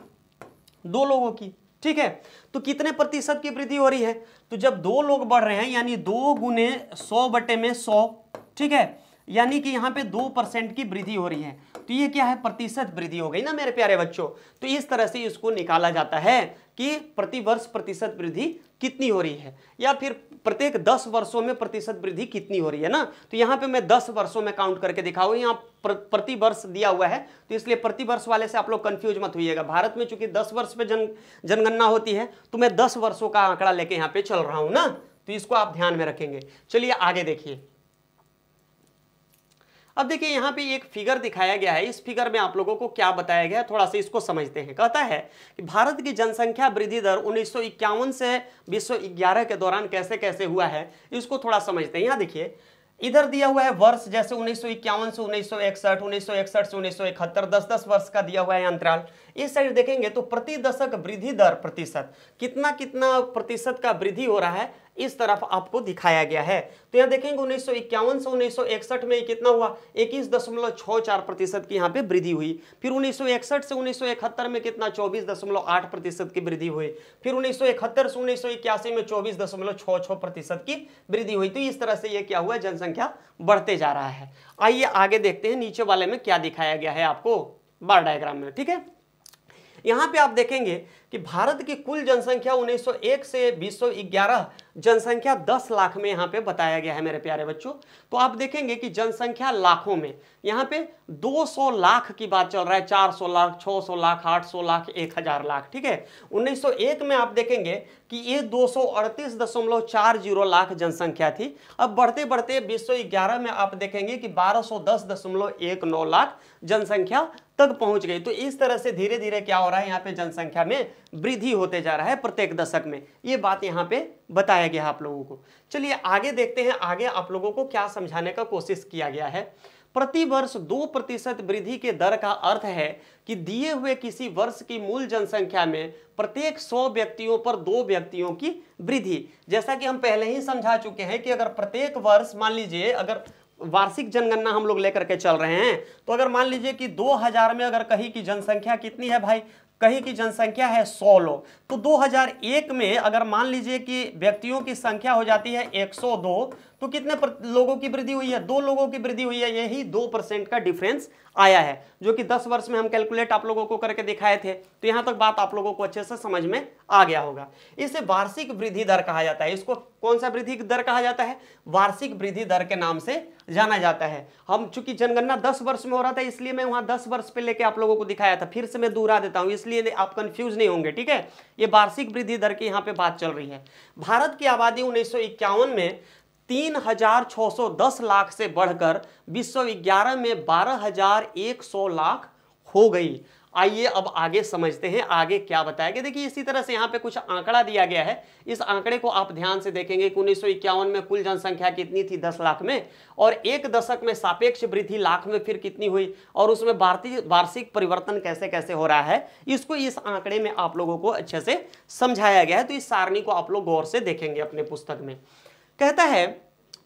2 लोगों की, ठीक है। तो कितने प्रतिशत की वृद्धि हो रही है, तो जब 2 लोग बढ़ रहे हैं यानी 2 गुने 100 बटे में 100, ठीक है, यानी कि यहाँ पे 2% की वृद्धि हो रही है, तो ये क्या है, प्रतिशत वृद्धि हो गई ना मेरे प्यारे बच्चों। तो इस तरह से इसको निकाला जाता है कि प्रति वर्ष प्रतिशत वृद्धि कितनी हो रही है, या फिर प्रत्येक 10 वर्षों में प्रतिशत वृद्धि कितनी हो रही है ना। तो यहाँ पे मैं 10 वर्षों में काउंट करके दिखाऊँ, यहाँ प्रति वर्ष दिया हुआ है, तो इसलिए प्रति वर्ष वाले से आप लोग कंफ्यूज मत होइएगा। भारत में चूंकि 10 वर्ष पे जनगणना होती है, तो मैं 10 वर्षों का आंकड़ा लेके यहाँ पे चल रहा हूं ना, तो इसको आप ध्यान में रखेंगे। चलिए आगे देखिए। अब देखिए यहाँ पे एक फिगर दिखाया गया है, इस फिगर में आप लोगों को क्या बताया गया है थोड़ा सा इसको समझते हैं। कहता है कि भारत की जनसंख्या वृद्धि दर 1951 से 2011 के दौरान कैसे कैसे हुआ है, इसको थोड़ा समझते हैं। यहाँ देखिए इधर दिया हुआ है वर्ष, जैसे 1951 से 1961, 1961 से 1971, 10-10 वर्ष का दिया हुआ है अंतराल। इस साइड देखेंगे तो प्रति दशक वृद्धि दर प्रतिशत, कितना कितना प्रतिशत का वृद्धि हो रहा है, इस तरफ आपको दिखाया गया है। तो यहाँ देखेंगे 1951 से 1961 में कितना हुआ, 21.64% की यहाँ पे वृद्धि हुई। फिर 1961 से 1971 में कितना, 24.8% की वृद्धि हुई। फिर 1971 से 1981 में 24.66% की वृद्धि हुई। तो इस तरह से ये क्या हुआ, जनसंख्या बढ़ते जा रहा है। आइए आगे देखते हैं नीचे वाले में क्या दिखाया गया है आपको बार डायग्राम में, ठीक है। यहाँ पे आप देखेंगे कि भारत की कुल जनसंख्या 1901 से 2011 जनसंख्या 10 लाख में यहाँ पे बताया गया है मेरे प्यारे बच्चों। तो आप देखेंगे कि जनसंख्या लाखों में, यहाँ पे 200 लाख की बात चल रहा है, 400 लाख, 600 लाख, 800 लाख, 1000 लाख, ठीक है। 1901 में आप देखेंगे कि ये 238.40 लाख जनसंख्या थी। अब बढ़ते बढ़ते 2011 में आप देखेंगे कि 1210.19 लाख जनसंख्या तक पहुंच गई। तो इस तरह से धीरे धीरे क्या हो रहा है, यहाँ पे जनसंख्या में वृद्धि होते जा रहा है प्रत्येक दशक में। ये बात यहाँ पे बताया गया आप लोगों को। चलिए आगे देखते हैं, आगे आप लोगों को क्या समझाने का कोशिश किया गया है। प्रति वर्ष 2% वृद्धि के दर का अर्थ है कि दिए हुए किसी वर्ष की मूल जनसंख्या में प्रत्येक 100 व्यक्तियों पर 2 व्यक्तियों की वृद्धि। जैसा कि हम पहले ही समझा चुके हैं कि अगर प्रत्येक वर्ष मान लीजिए, अगर वार्षिक जनगणना हम लोग लेकर के चल रहे हैं, तो अगर मान लीजिए कि 2000 में अगर कहीं की जनसंख्या कितनी है भाई, कहीं की जनसंख्या है 100 लोग, तो 2001 में अगर मान लीजिए कि व्यक्तियों की संख्या हो जाती है 102, तो कितने लोगों की वृद्धि हुई है, 2 लोगों की वृद्धि हुई है। यही 2% का डिफरेंस आया है, जो कि 10 वर्ष में हम कैलकुलेट आप लोगों को करके दिखाए थे। तो यहां तक बात आप लोगों को अच्छे से समझ में आ गया होगा। इसे वार्षिक वृद्धि दर कहा जाता है। इसको कौन सा वृद्धि दर कहा जाता है? वार्षिक वृद्धि दर के नाम से जाना जाता है। हम चूंकि जनगणना 10 वर्ष में हो रहा था, इसलिए मैं वहां 10 वर्ष पे लेके आप लोगों को दिखाया था। फिर से मैं दोहरा देता हूं, इसलिए आप कंफ्यूज नहीं होंगे, ठीक है। ये वार्षिक वृद्धि दर की यहाँ पे बात चल रही है। भारत की आबादी 1951 में 3,610 लाख से बढ़कर 2011 में 12,100 लाख हो गई। आइए अब आगे समझते हैं आगे क्या बताया गया। देखिए इसी तरह से यहाँ पे कुछ आंकड़ा दिया गया है। इस आंकड़े को आप ध्यान से देखेंगे कि 1951 में कुल जनसंख्या कितनी थी, 10 लाख में, और एक दशक में सापेक्ष वृद्धि लाख में फिर कितनी हुई, और उसमें वार्षिक परिवर्तन कैसे कैसे हो रहा है, इसको इस आंकड़े में आप लोगों को अच्छे से समझाया गया है। तो इस सारणी को आप लोग गौर से देखेंगे अपने पुस्तक में। कहता है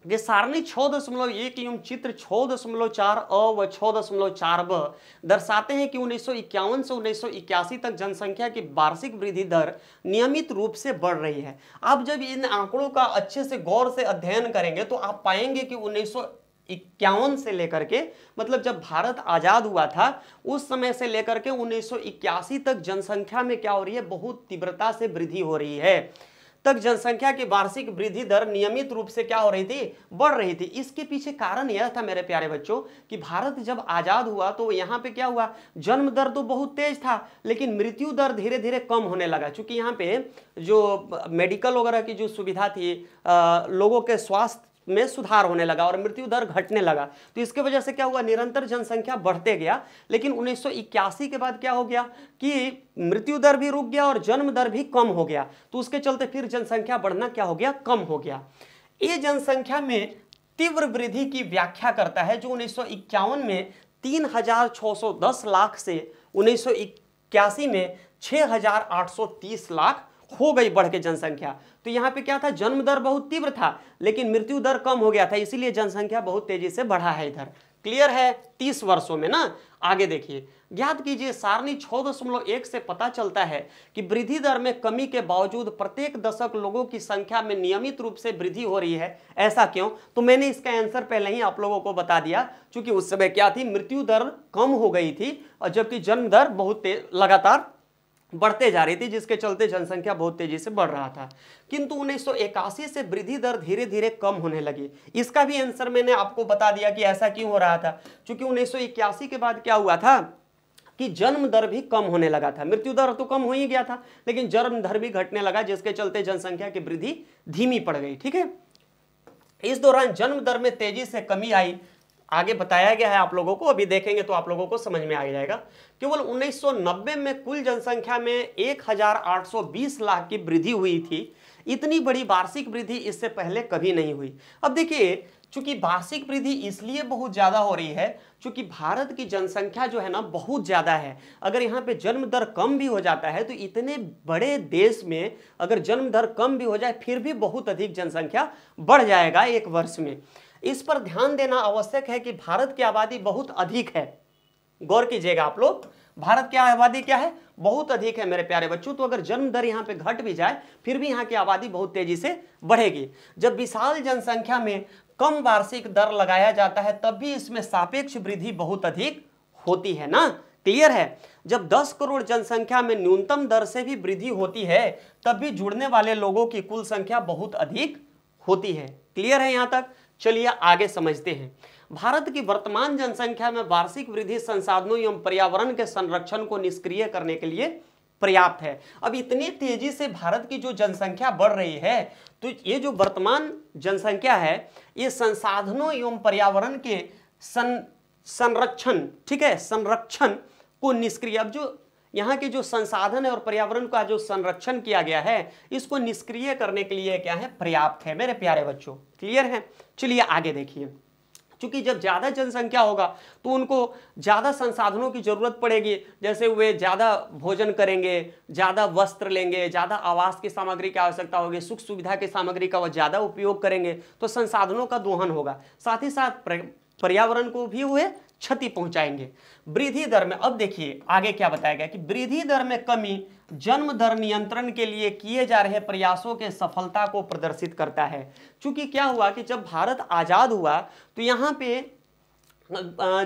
कि सारणी 6.1 एवं चित्र 6.4 अ व 6.4 ब दर्शाते हैं कि 1951 से 1981 तक जनसंख्या की वार्षिक वृद्धि दर नियमित रूप से बढ़ रही है। आप जब इन आंकड़ों का अच्छे से गौर से अध्ययन करेंगे तो आप पाएंगे कि 1951 से लेकर के, मतलब जब भारत आजाद हुआ था उस समय से लेकर के 1981 तक जनसंख्या में क्या हो रही है, बहुत तीव्रता से वृद्धि हो रही है। तक जनसंख्या की वार्षिक वृद्धि दर नियमित रूप से क्या हो रही थी, बढ़ रही थी। इसके पीछे कारण यह था मेरे प्यारे बच्चों कि भारत जब आजाद हुआ तो यहाँ पे क्या हुआ, जन्म दर तो बहुत तेज था लेकिन मृत्यु दर धीरे धीरे कम होने लगा। क्योंकि यहाँ पे जो मेडिकल वगैरह की जो सुविधा थी, लोगों के स्वास्थ्य में सुधार होने लगा और मृत्यु दर घटने लगा। तो इसके वजह से क्या हुआ, निरंतर जनसंख्या बढ़ते गया। लेकिन 1981 के बाद क्या हो गया कि मृत्यु दर भी रुक गया और जन्म दर भी कम हो गया। तो उसके चलते फिर जनसंख्या बढ़ना क्या हो गया, कम हो गया। ये जनसंख्या में तीव्र वृद्धि की व्याख्या करता है, जो 1951 में 3,610 लाख से 1981 में 6,830 लाख हो गई बढ़ के जनसंख्या। तो यहाँ पे क्या था, जन्म दर बहुत तीव्र था लेकिन मृत्यु दर कम हो गया था, इसीलिए जनसंख्या बहुत तेजी से बढ़ा है इधर। क्लियर है 30 वर्षों में ना। आगे देखिए, ज्ञात कीजिए सारणी 6.1 से पता चलता है कि वृद्धि दर में कमी के बावजूद प्रत्येक दशक लोगों की संख्या में नियमित रूप से वृद्धि हो रही है। ऐसा क्यों? तो मैंने इसका आंसर पहले ही आप लोगों को बता दिया, क्योंकि उस समय क्या थी, मृत्यु दर कम हो गई थी और जबकि जन्म दर बहुत लगातार बढ़ते जा रही थी, जिसके चलते जनसंख्या बहुत तेजी से बढ़ रहा था। किंतु 1981 से वृद्धि दर धीरे धीरे कम होने लगी। इसका भी आंसर मैंने आपको बता दिया कि ऐसा क्यों हो रहा था। क्योंकि 1981 के बाद क्या हुआ था कि जन्म दर भी कम होने लगा था। मृत्यु दर तो कम हो ही गया था लेकिन जन्म दर भी घटने लगा, जिसके चलते जनसंख्या की वृद्धि धीमी पड़ गई। ठीक है, इस दौरान जन्म दर में तेजी से कमी आई, आगे बताया गया है आप लोगों को, अभी देखेंगे तो आप लोगों को समझ में आ जाएगा। केवल 1990 में कुल जनसंख्या में 1,820 लाख की वृद्धि हुई थी। इतनी बड़ी वार्षिक वृद्धि इससे पहले कभी नहीं हुई। अब देखिए, चूंकि वार्षिक वृद्धि इसलिए बहुत ज्यादा हो रही है क्योंकि भारत की जनसंख्या जो है ना बहुत ज्यादा है। अगर यहाँ पे जन्म दर कम भी हो जाता है तो इतने बड़े देश में अगर जन्म दर कम भी हो जाए फिर भी बहुत अधिक जनसंख्या बढ़ जाएगा एक वर्ष में। इस पर ध्यान देना आवश्यक है कि भारत की आबादी बहुत अधिक है। गौर कीजिएगा आप लोग, भारत की आबादी क्या है, बहुत अधिक है मेरे प्यारे बच्चों। तो अगर जन्म दर यहाँ पे घट भी जाए फिर भी यहाँ की आबादी बहुत तेजी से बढ़ेगी। जब विशाल जनसंख्या में कम वार्षिक दर लगाया जाता है तब भी इसमें सापेक्ष वृद्धि बहुत अधिक होती है ना। क्लियर है, जब 10 करोड़ जनसंख्या में न्यूनतम दर से भी वृद्धि होती है तब भी जुड़ने वाले लोगों की कुल संख्या बहुत अधिक होती है। क्लियर है यहाँ तक? चलिए आगे समझते हैं। भारत की वर्तमान जनसंख्या में वार्षिक वृद्धि संसाधनों एवं पर्यावरण के संरक्षण को निष्क्रिय करने के लिए पर्याप्त है। अब इतनी तेजी से भारत की जो जनसंख्या बढ़ रही है तो ये जो वर्तमान जनसंख्या है ये संसाधनों एवं पर्यावरण के संरक्षण, ठीक है, संरक्षण को निष्क्रिय, अब जो यहाँ के जो संसाधन है और पर्यावरण का जो संरक्षण किया गया है इसको निष्क्रिय करने के लिए क्या है, पर्याप्त है मेरे प्यारे बच्चों। क्लियर है? चलिए आगे देखिए, क्योंकि जब ज़्यादा जनसंख्या होगा तो उनको ज़्यादा संसाधनों की ज़रूरत पड़ेगी, जैसे वे ज़्यादा भोजन करेंगे, ज़्यादा वस्त्र लेंगे, ज़्यादा आवास की सामग्री की आवश्यकता होगी, सुख सुविधा की सामग्री का वह ज़्यादा उपयोग करेंगे, तो संसाधनों का दोहन होगा, साथ ही साथ पर्यावरण को भी वे क्षति पहुंचाएंगे। वृद्धि दर में अब देखिए आगे क्या बताया गया कि वृद्धि दर में कमी जन्म दर नियंत्रण के लिए किए जा रहे प्रयासों के सफलता को प्रदर्शित करता है। क्योंकि क्या हुआ कि जब भारत आज़ाद हुआ तो यहाँ पे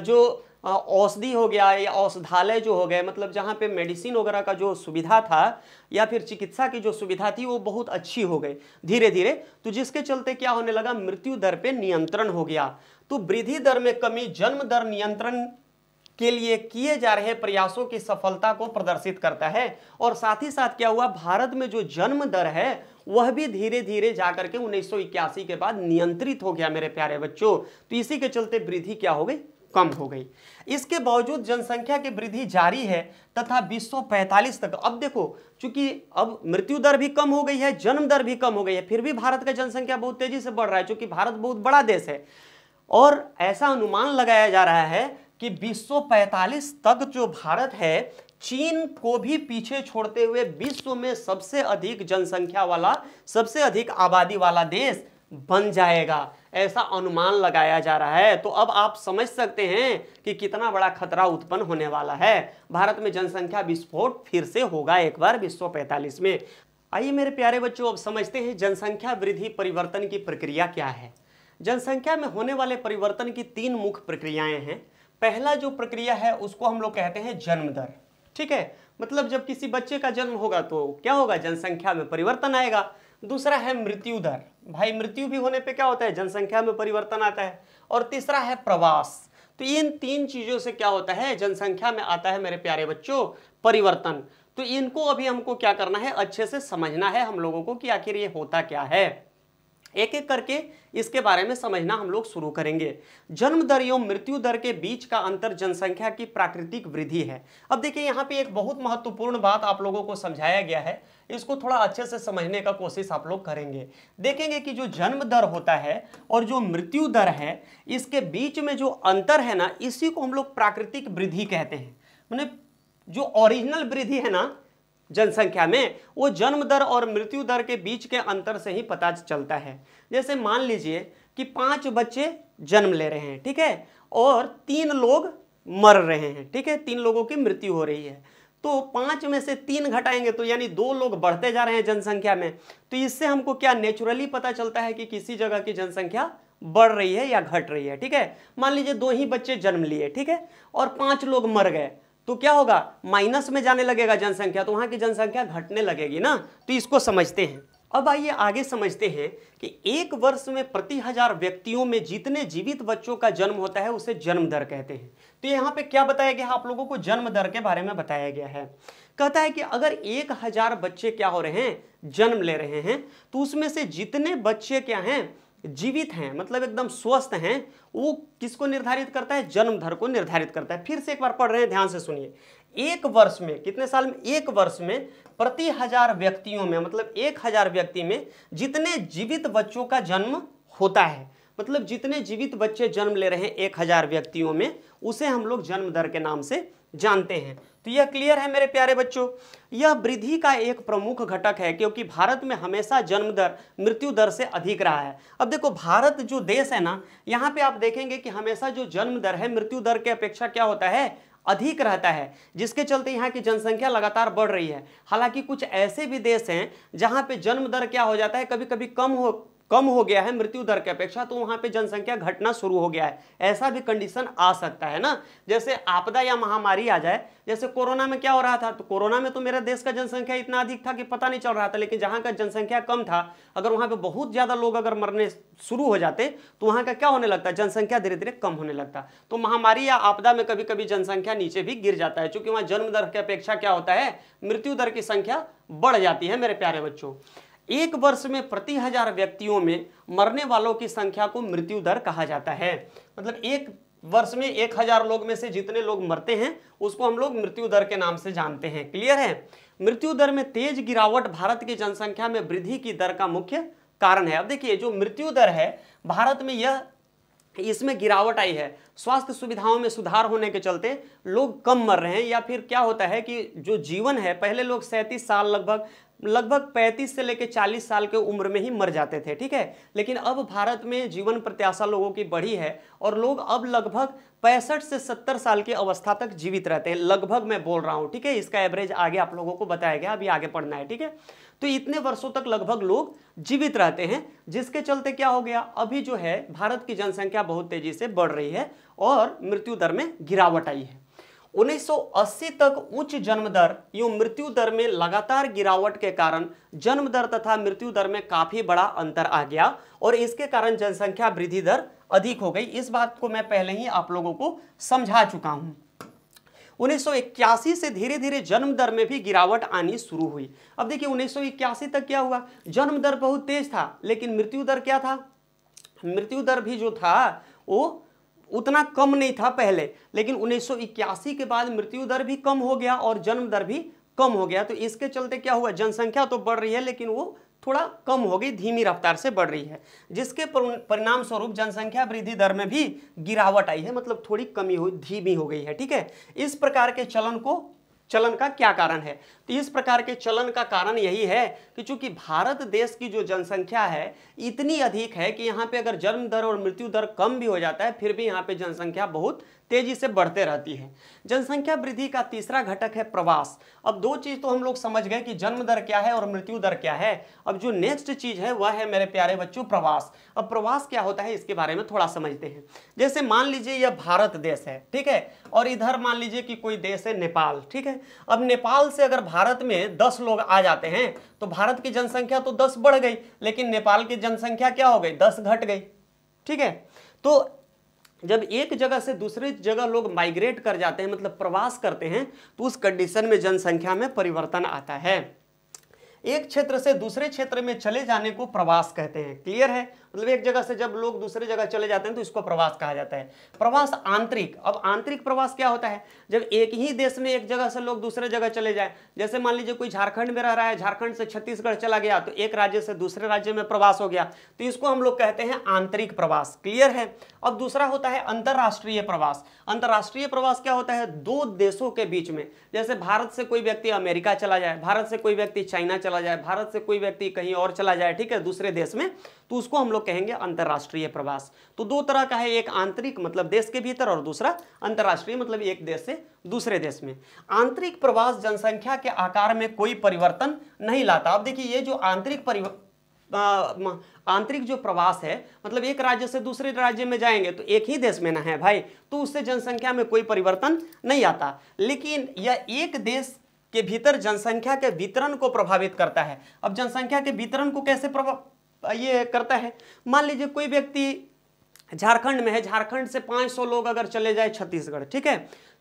जो औषधि हो गया या औषधालय जो हो गए, मतलब जहाँ पे मेडिसिन वगैरह का जो सुविधा था या फिर चिकित्सा की जो सुविधा थी वो बहुत अच्छी हो गई धीरे धीरे, तो जिसके चलते क्या होने लगा, मृत्यु दर पे नियंत्रण हो गया। तो वृद्धि दर में कमी जन्म दर नियंत्रण के लिए किए जा रहे प्रयासों की सफलता को प्रदर्शित करता है। और साथ ही साथ क्या हुआ, भारत में जो जन्म दर है वह भी धीरे धीरे जाकर के 1981 के बाद नियंत्रित हो गया मेरे प्यारे बच्चों। तो इसी के चलते वृद्धि क्या हो गई, कम हो गई। इसके बावजूद जनसंख्या की वृद्धि जारी है तथा 2045 तक, अब देखो चूंकि अब मृत्यु दर भी कम हो गई है, जन्म दर भी कम हो गई है, फिर भी भारत का जनसंख्या बहुत तेजी से बढ़ रहा है, क्योंकि भारत बहुत बड़ा देश है। और ऐसा अनुमान लगाया जा रहा है कि 2045 तक जो भारत है चीन को भी पीछे छोड़ते हुए विश्व में सबसे अधिक जनसंख्या वाला, सबसे अधिक आबादी वाला देश बन जाएगा, ऐसा अनुमान लगाया जा रहा है। तो अब आप समझ सकते हैं कि कितना बड़ा खतरा उत्पन्न होने वाला है। भारत में जनसंख्या विस्फोट फिर से होगा एक बार 2045 में। आइए मेरे प्यारे बच्चों, अब समझते हैं जनसंख्या वृद्धि परिवर्तन की प्रक्रिया क्या है। जनसंख्या में होने वाले परिवर्तन की 3 मुख्य प्रक्रियाएं हैं। पहला जो प्रक्रिया है उसको हम लोग कहते हैं जन्म दर, ठीक है, मतलब जब किसी बच्चे का जन्म होगा तो क्या होगा, जनसंख्या में परिवर्तन आएगा। दूसरा है मृत्यु दर, भाई मृत्यु भी होने पे क्या होता है, जनसंख्या में परिवर्तन आता है। और तीसरा है प्रवास। तो इन 3 चीजों से क्या होता है, जनसंख्या में आता है मेरे प्यारे बच्चों परिवर्तन। तो इनको अभी हमको क्या करना है, अच्छे से समझना है हम लोगों को कि आखिर ये होता क्या है। एक एक करके इसके बारे में समझना हम लोग शुरू करेंगे। जन्म दर एवं मृत्यु दर के बीच का अंतर जनसंख्या की प्राकृतिक वृद्धि है। अब देखिए यहाँ पे एक बहुत महत्वपूर्ण बात आप लोगों को समझाया गया है, इसको थोड़ा अच्छे से समझने का कोशिश आप लोग करेंगे। देखेंगे कि जो जन्म दर होता है और जो मृत्यु दर है, इसके बीच में जो अंतर है ना, इसी को हम लोग प्राकृतिक वृद्धि कहते हैं। मैंने जो ओरिजिनल वृद्धि है ना जनसंख्या में, वो जन्म दर और मृत्यु दर के बीच के अंतर से ही पता चलता है। जैसे मान लीजिए कि 5 बच्चे जन्म ले रहे हैं, ठीक है, और 3 लोग मर रहे हैं, ठीक है, 3 लोगों की मृत्यु हो रही है। तो 5 में से 3 घटाएंगे तो यानी 2 लोग बढ़ते जा रहे हैं जनसंख्या में। तो इससे हमको क्या नेचुरली पता चलता है कि किसी जगह की जनसंख्या बढ़ रही है या घट रही है, ठीक है। मान लीजिए 2 ही बच्चे जन्म लिए, ठीक है, और 5 लोग मर गए, तो क्या होगा, माइनस में जाने लगेगा जनसंख्या, तो वहां की जनसंख्या घटने लगेगी ना। तो इसको समझते हैं। अब आइए आगे समझते हैं कि 1 वर्ष में प्रति 1000 व्यक्तियों में जितने जीवित बच्चों का जन्म होता है उसे जन्म दर कहते हैं। तो यहाँ पे क्या बताया गया, आप लोगों को जन्म दर के बारे में बताया गया है। कहता है कि अगर 1000 बच्चे क्या हो रहे हैं, जन्म ले रहे हैं, तो उसमें से जितने बच्चे क्या हैं, जीवित हैं, मतलब एकदम स्वस्थ हैं, वो किसको निर्धारित करता है, जन्म दर को निर्धारित करता है। फिर से एक बार पढ़ रहे हैं, ध्यान से सुनिए। 1 वर्ष में, कितने साल में, 1 वर्ष में प्रति 1000 व्यक्तियों में, मतलब 1000 व्यक्ति में जितने जीवित बच्चों का जन्म होता है, मतलब जितने जीवित बच्चे जन्म ले रहे हैं 1000 व्यक्तियों में, उसे हम लोग जन्म दर के नाम से जानते हैं। तो यह क्लियर है मेरे प्यारे बच्चों। यह वृद्धि का एक प्रमुख घटक है, क्योंकि भारत में हमेशा जन्म दर मृत्यु दर से अधिक रहा है। अब देखो भारत जो देश है ना, यहाँ पे आप देखेंगे कि हमेशा जो जन्म दर है मृत्यु दर के अपेक्षा क्या होता है, अधिक रहता है, जिसके चलते यहाँ की जनसंख्या लगातार बढ़ रही है। हालांकि कुछ ऐसे भी देश हैं जहाँ पे जन्म दर क्या हो जाता है, कभी कभी कम हो गया है मृत्यु दर के अपेक्षा, तो वहां पे जनसंख्या घटना शुरू हो गया है। ऐसा भी कंडीशन आ सकता है ना, जैसे आपदा या महामारी आ जाए, जैसे कोरोना में क्या हो रहा था, तो कोरोना में तो मेरे देश का जनसंख्या इतना अधिक था कि पता नहीं चल रहा था, लेकिन जहां का जनसंख्या कम था, अगर वहां पे बहुत ज्यादा लोग अगर मरने शुरू हो जाते तो वहां का क्या होने लगता, जनसंख्या धीरे धीरे कम होने लगता। तो महामारी या आपदा में कभी कभी जनसंख्या नीचे भी गिर जाता है, क्योंकि वहां जन्म दर की अपेक्षा क्या होता है, मृत्यु दर की संख्या बढ़ जाती है मेरे प्यारे बच्चों। 1 वर्ष में प्रति 1000 व्यक्तियों में मरने वालों की संख्या को मृत्यु दर कहा जाता है। मतलब 1 वर्ष में 1000 लोग में से जितने लोग मरते हैं उसको हम लोग मृत्यु दर के नाम से जानते हैं। क्लियर है। मृत्यु दर में तेज गिरावट भारत की जनसंख्या में वृद्धि की दर का मुख्य कारण है। अब देखिए जो मृत्यु दर है भारत में, यह इसमें गिरावट आई है। स्वास्थ्य सुविधाओं में सुधार होने के चलते लोग कम मर रहे हैं, या फिर क्या होता है कि जो जीवन है, पहले लोग 37 साल लगभग 35 से लेकर 40 साल के उम्र में ही मर जाते थे, ठीक है। लेकिन अब भारत में जीवन प्रत्याशा लोगों की बढ़ी है और लोग अब लगभग 65 से 70 साल की अवस्था तक जीवित रहते हैं, लगभग मैं बोल रहा हूं, ठीक है। इसका एवरेज आगे आप लोगों को बताया गया, अभी आगे पढ़ना है, ठीक है। तो इतने वर्षों तक लगभग लोग जीवित रहते हैं, जिसके चलते क्या हो गया, अभी जो है भारत की जनसंख्या बहुत तेजी से बढ़ रही है और मृत्यु दर में गिरावट आई है। 1980 तक उच्च जन्म दर एवं मृत्यु दर में लगातार गिरावट के कारण जन्म दर तथा मृत्यु दर में काफी बड़ा अंतर आ गया और इसके कारण जनसंख्या वृद्धि दर अधिक हो गई। इस बात को मैं पहले ही आप लोगों को समझा चुका हूं। 1981 से धीरे धीरे जन्म दर में भी गिरावट आनी शुरू हुई। अब देखिए 1981 तक क्या हुआ, जन्म दर बहुत तेज था, लेकिन मृत्यु दर क्या था, मृत्यु दर भी जो था वो उतना कम नहीं था पहले, लेकिन 1981 के बाद मृत्यु दर भी कम हो गया और जन्म दर भी कम हो गया। तो इसके चलते क्या हुआ, जनसंख्या तो बढ़ रही है लेकिन वो थोड़ा कम हो गई, धीमी रफ्तार से बढ़ रही है, जिसके परिणाम स्वरूप जनसंख्या वृद्धि दर में भी गिरावट आई है, मतलब थोड़ी कमी हुई, धीमी हो गई है, ठीक है। इस प्रकार के चलन का क्या कारण है, तो इस प्रकार के चलन का कारण यही है कि चूंकि भारत देश की जो जनसंख्या है इतनी अधिक है कि यहाँ पे अगर जन्म दर और मृत्यु दर कम भी हो जाता है फिर भी यहाँ पे जनसंख्या बहुत तेजी से बढ़ते रहती है। जनसंख्या वृद्धि का तीसरा घटक है प्रवास। अब दो चीज तो हम लोग समझ गए कि जन्म दर क्या है और मृत्यु दर क्या है। अब जो नेक्स्ट चीज है वह है मेरे प्यारे बच्चों प्रवास। अब प्रवास क्या होता है इसके बारे में थोड़ा समझते हैं। जैसे मान लीजिए यह भारत देश है, ठीक है, और इधर मान लीजिए कि कोई देश है नेपाल, ठीक है। अब नेपाल से अगर भारत में 10 लोग आ जाते हैं तो भारत की जनसंख्या तो 10 बढ़ गई, लेकिन नेपाल की जनसंख्या क्या हो गई, 10 घट गई, ठीक है। तो जब एक जगह से दूसरी जगह लोग माइग्रेट कर जाते हैं, मतलब प्रवास करते हैं, तो उस कंडीशन में जनसंख्या में परिवर्तन आता है। एक क्षेत्र से दूसरे क्षेत्र में चले जाने को प्रवास कहते हैं। क्लियर है, मतलब एक जगह से जब लोग दूसरे जगह चले जाते हैं तो इसको प्रवास कहा जाता है। प्रवास आंतरिक, अब आंतरिक प्रवास क्या होता है, जब एक ही देश में एक जगह से लोग दूसरे जगह चले जाए। जैसे मान लीजिए कोई झारखंड में रह रहा है, झारखंड से छत्तीसगढ़ चला गया तो एक राज्य से दूसरे राज्य में प्रवास हो गया, तो इसको हम लोग कहते हैं आंतरिक प्रवास। क्लियर है। अब दूसरा होता है अंतरराष्ट्रीय प्रवास। अंतरराष्ट्रीय प्रवास क्या होता है, दो देशों के बीच में, जैसे भारत से कोई व्यक्ति अमेरिका चला जाए, भारत से कोई व्यक्ति चाइना चला जाए, भारत से कोई व्यक्ति कहीं और चला जाए, ठीक है, दूसरे देश में, तो उसको हम लोग कहेंगे अंतरराष्ट्रीय प्रवास। तो दो तरह का है, एक आंतरिक मतलब देश के भीतर और दूसरा अंतरराष्ट्रीय मतलब एक देश से दूसरे देश में। आंतरिक प्रवास जनसंख्या के आकार में कोई परिवर्तन नहीं लाता। अब देखिए ये जो आंतरिक जो प्रवास है, मतलब एक राज्य से दूसरे राज्य में जाएंगे तो एक ही देश में ना है भाई, तो उससे जनसंख्या में कोई परिवर्तन नहीं आता, लेकिन यह एक देश के भीतर जनसंख्या के वितरण को प्रभावित करता है। अब जनसंख्या के वितरण को कैसे ये करता है, मान लीजिए कोई व्यक्ति झारखंड में है, झारखंड से 500 लोग अगर चले जाए छत्तीसगढ़, ठीक है,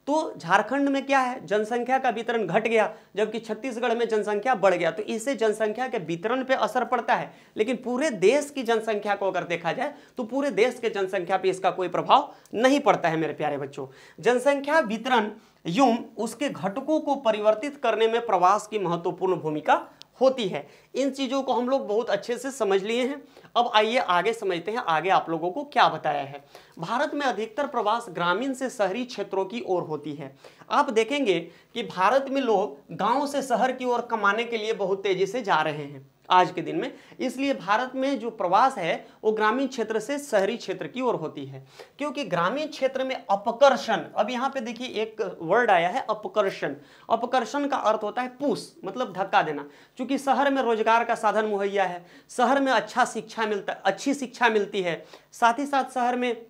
तो झारखंड में क्या है, जनसंख्या का वितरण घट गया, जबकि छत्तीसगढ़ में जनसंख्या बढ़ गया, तो इससे जनसंख्या के वितरण पे असर पड़ता है। लेकिन पूरे देश की जनसंख्या को अगर देखा जाए तो पूरे देश के जनसंख्या पे इसका कोई प्रभाव नहीं पड़ता है मेरे प्यारे बच्चों। जनसंख्या वितरण यूं उसके घटकों को परिवर्तित करने में प्रवास की महत्वपूर्ण भूमिका होती है। इन चीजों को हम लोग बहुत अच्छे से समझ लिए हैं। अब आइए आगे समझते हैं, आगे आप लोगों को क्या बताया है। भारत में अधिकतर प्रवास ग्रामीण से शहरी क्षेत्रों की ओर होती है। आप देखेंगे कि भारत में लोग गांव से शहर की ओर कमाने के लिए बहुत तेजी से जा रहे हैं आज के दिन में, इसलिए भारत में जो प्रवास है वो ग्रामीण क्षेत्र से शहरी क्षेत्र की ओर होती है, क्योंकि ग्रामीण क्षेत्र में अपकर्षण, अब यहाँ पे देखिए एक वर्ड आया है अपकर्षण। अपकर्षण का अर्थ होता है पुश, मतलब धक्का देना। क्योंकि शहर में रोजगार का साधन मुहैया है, शहर में अच्छी शिक्षा मिलती है, साथ ही साथ शहर में